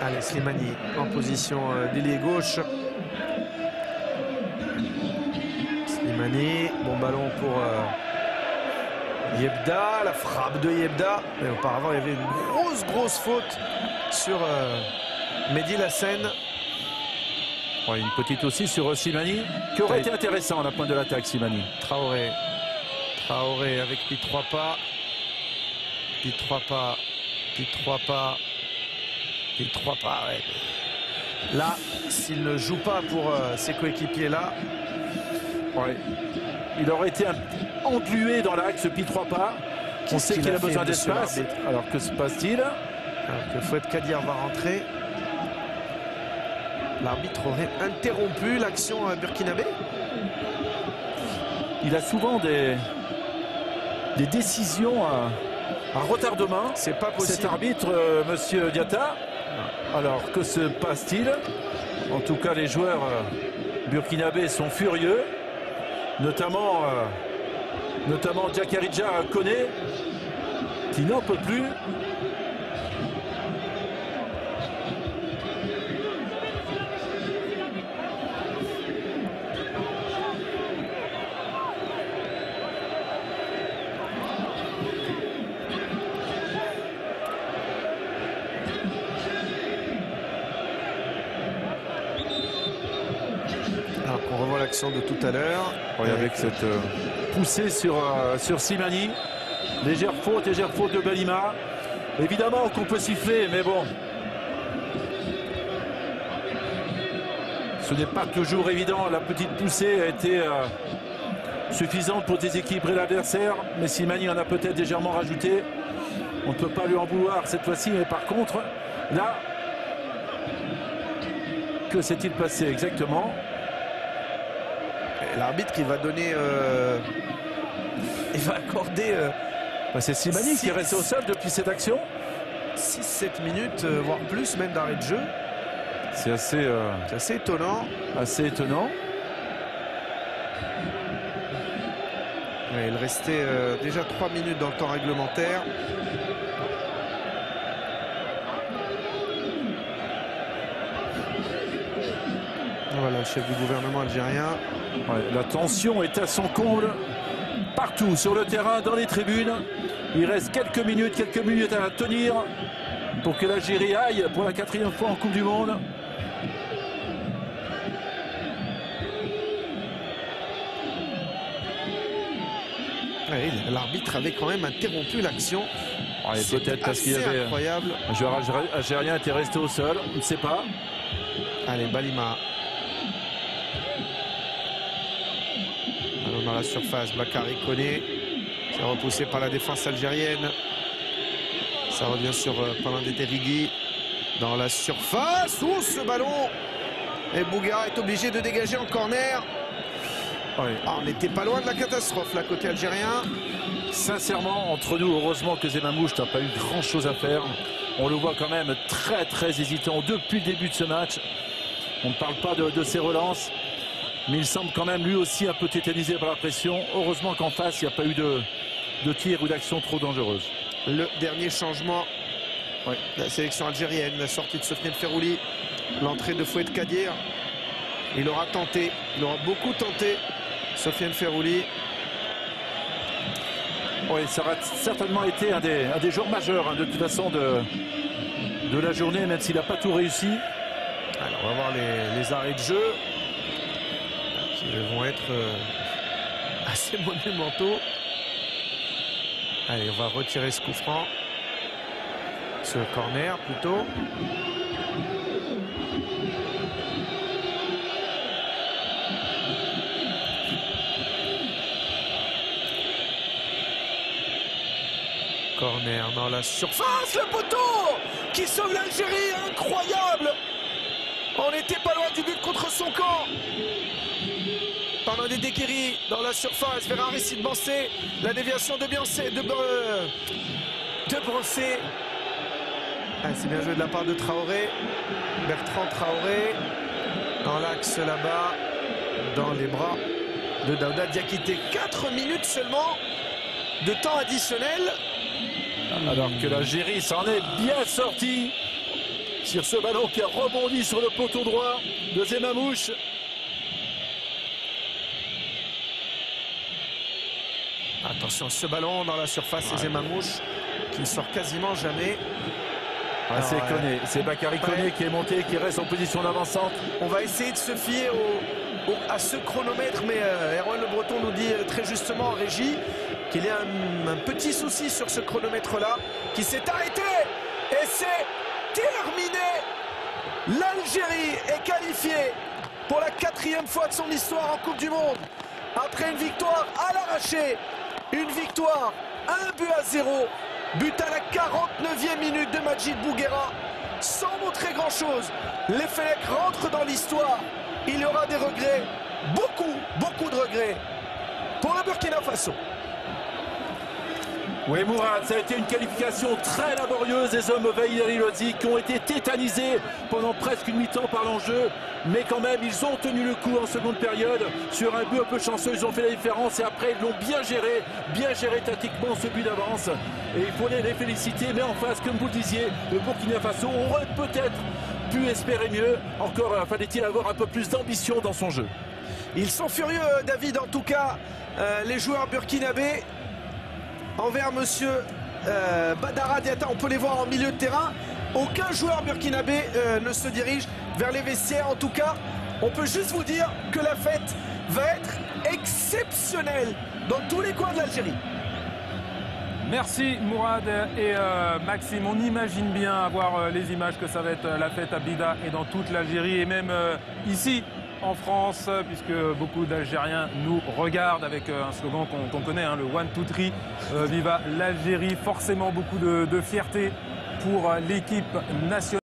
Allez, Slimani en position d'ailier gauche. Slimani, bon ballon pour Yebda, la frappe de Yebda. Mais auparavant, il y avait une grosse faute sur Mehdi Lassène. Ouais, une petite aussi sur Slimani, qui aurait été intéressant à la pointe de l'attaque, Slimani. Traoré avec Pi 3 pas. Pi 3 pas, ouais. Là, s'il ne joue pas pour ses coéquipiers là. Ouais. Il aurait été englué dans l'axe Pi 3 pas. On sait qu'il a besoin d'espace. Alors que se passe-t-il? Que Fouad Kadir va rentrer. L'arbitre aurait interrompu l'action burkinabé. Il a souvent des décisions à retardement. C'est pas possible. Cet arbitre, monsieur Diatta. Alors que se passe-t-il? En tout cas, les joueurs burkinabés sont furieux, notamment Djakaridja Koné, qui n'en peut plus. l'action de tout à l'heure. Oui, avec cette poussée sur Slimani. Légère faute de Balima. Évidemment qu'on peut siffler, mais bon. Ce n'est pas toujours évident. La petite poussée a été suffisante pour déséquilibrer l'adversaire. Mais Slimani en a peut-être légèrement rajouté. On ne peut pas lui en vouloir cette fois-ci. Mais par contre, là, que s'est-il passé exactement? L'arbitre qui va donner... Il va accorder... c'est Slimani qui est resté au sol depuis cette action. 6-7 minutes, voire plus, même d'arrêt de jeu. C'est assez étonnant. Assez étonnant. Ouais, il restait déjà 3 minutes dans le temps réglementaire. Voilà, le chef du gouvernement algérien. Ouais, la tension est à son comble partout sur le terrain, dans les tribunes. Il reste quelques minutes à tenir pour que l'Algérie aille pour la 4e fois en Coupe du Monde. Ouais, l'arbitre avait quand même interrompu l'action. Ouais, peut-être parce qu'il y avait incroyable. Un joueur algérien était resté au sol, on ne sait pas. Allez, Balima. Alors dans la surface, Bakary Koné. C'est repoussé par la défense algérienne. Ça revient sur Palandé Terrigui. Dans la surface. Oh, ce ballon. Et Bouguera est obligé de dégager en corner. Ouais. Ah, on n'était pas loin de la catastrophe, là, côté algérien. Sincèrement, entre nous, heureusement que Zemamouche n'a pas eu grand chose à faire. On le voit quand même très hésitant depuis le début de ce match. On ne parle pas de ses relances. Mais il semble quand même lui aussi un peu tétanisé par la pression. Heureusement qu'en face, il n'y a pas eu de tir ou d'action trop dangereuse. Le dernier changement, ouais, la sélection algérienne, la sortie de Sofiane Ferrouli, l'entrée de Fouet Kadir. Il aura tenté, il aura beaucoup tenté, Sofiane Ferrouli. Oui, ça aura certainement été un des joueurs majeurs, hein, de toute façon, de la journée, même s'il n'a pas tout réussi. Alors, on va voir les arrêts de jeu qui vont être assez monumentaux. Allez, on va retirer ce coup franc, ce corner plutôt. Corner dans la surface, le poteau qui sauve l'Algérie, incroyable. On n'était pas loin du but contre son camp. Palandé Terrigui dans la surface vers Aristide Bancé, la déviation de Brancé. Ah, c'est bien joué de la part de Traoré, Bertrand Traoré, dans l'axe là-bas, dans les bras de Daouda Diakité. 4 minutes seulement de temps additionnel. Alors que l'Algérie s'en est bien sortie sur ce ballon qui a rebondi sur le poteau droit de Zemamouche. Attention, ce ballon dans la surface, c'est Zemamouche qui ne sort quasiment jamais. Ah, c'est Bakary Koné qui est monté, qui reste en position d'avancante. On va essayer de se fier à ce chronomètre, mais Erwan Le Breton nous dit très justement en régie qu'il y a un petit souci sur ce chronomètre-là qui s'est arrêté. Et c'est terminé. L'Algérie est qualifiée pour la 4e fois de son histoire en Coupe du Monde. Après une victoire à l'arraché, une victoire 1-0, but à la 49e minute de Majid Bouguera, sans montrer grand-chose. Les Fennecs rentrent dans l'histoire. Il y aura des regrets, beaucoup de regrets pour le Burkina Faso. Oui, Mourad, ça a été une qualification très laborieuse des hommes Vahir Lozi qui ont été tétanisés pendant presque une mi-temps par l'enjeu. Mais quand même, ils ont tenu le coup en seconde période. Sur un but un peu chanceux, ils ont fait la différence. Et après, ils l'ont bien géré tactiquement ce but d'avance. Et il faut les féliciter. Mais en face, comme vous le disiez, le Burkina Faso aurait peut-être pu espérer mieux. Encore fallait-il avoir un peu plus d'ambition dans son jeu. Ils sont furieux, David, en tout cas, les joueurs burkinabés. Envers monsieur Badara Diatta, on peut les voir en milieu de terrain. Aucun joueur burkinabé ne se dirige vers les vestiaires. En tout cas, on peut juste vous dire que la fête va être exceptionnel dans tous les coins de l'Algérie. Merci Mourad et Maxime. On imagine bien avoir les images que ça va être la fête à Blida et dans toute l'Algérie et même ici en France, puisque beaucoup d'Algériens nous regardent avec un slogan qu'on connaît, hein, le One, Two, Three, Viva l'Algérie. Forcément beaucoup de fierté pour l'équipe nationale.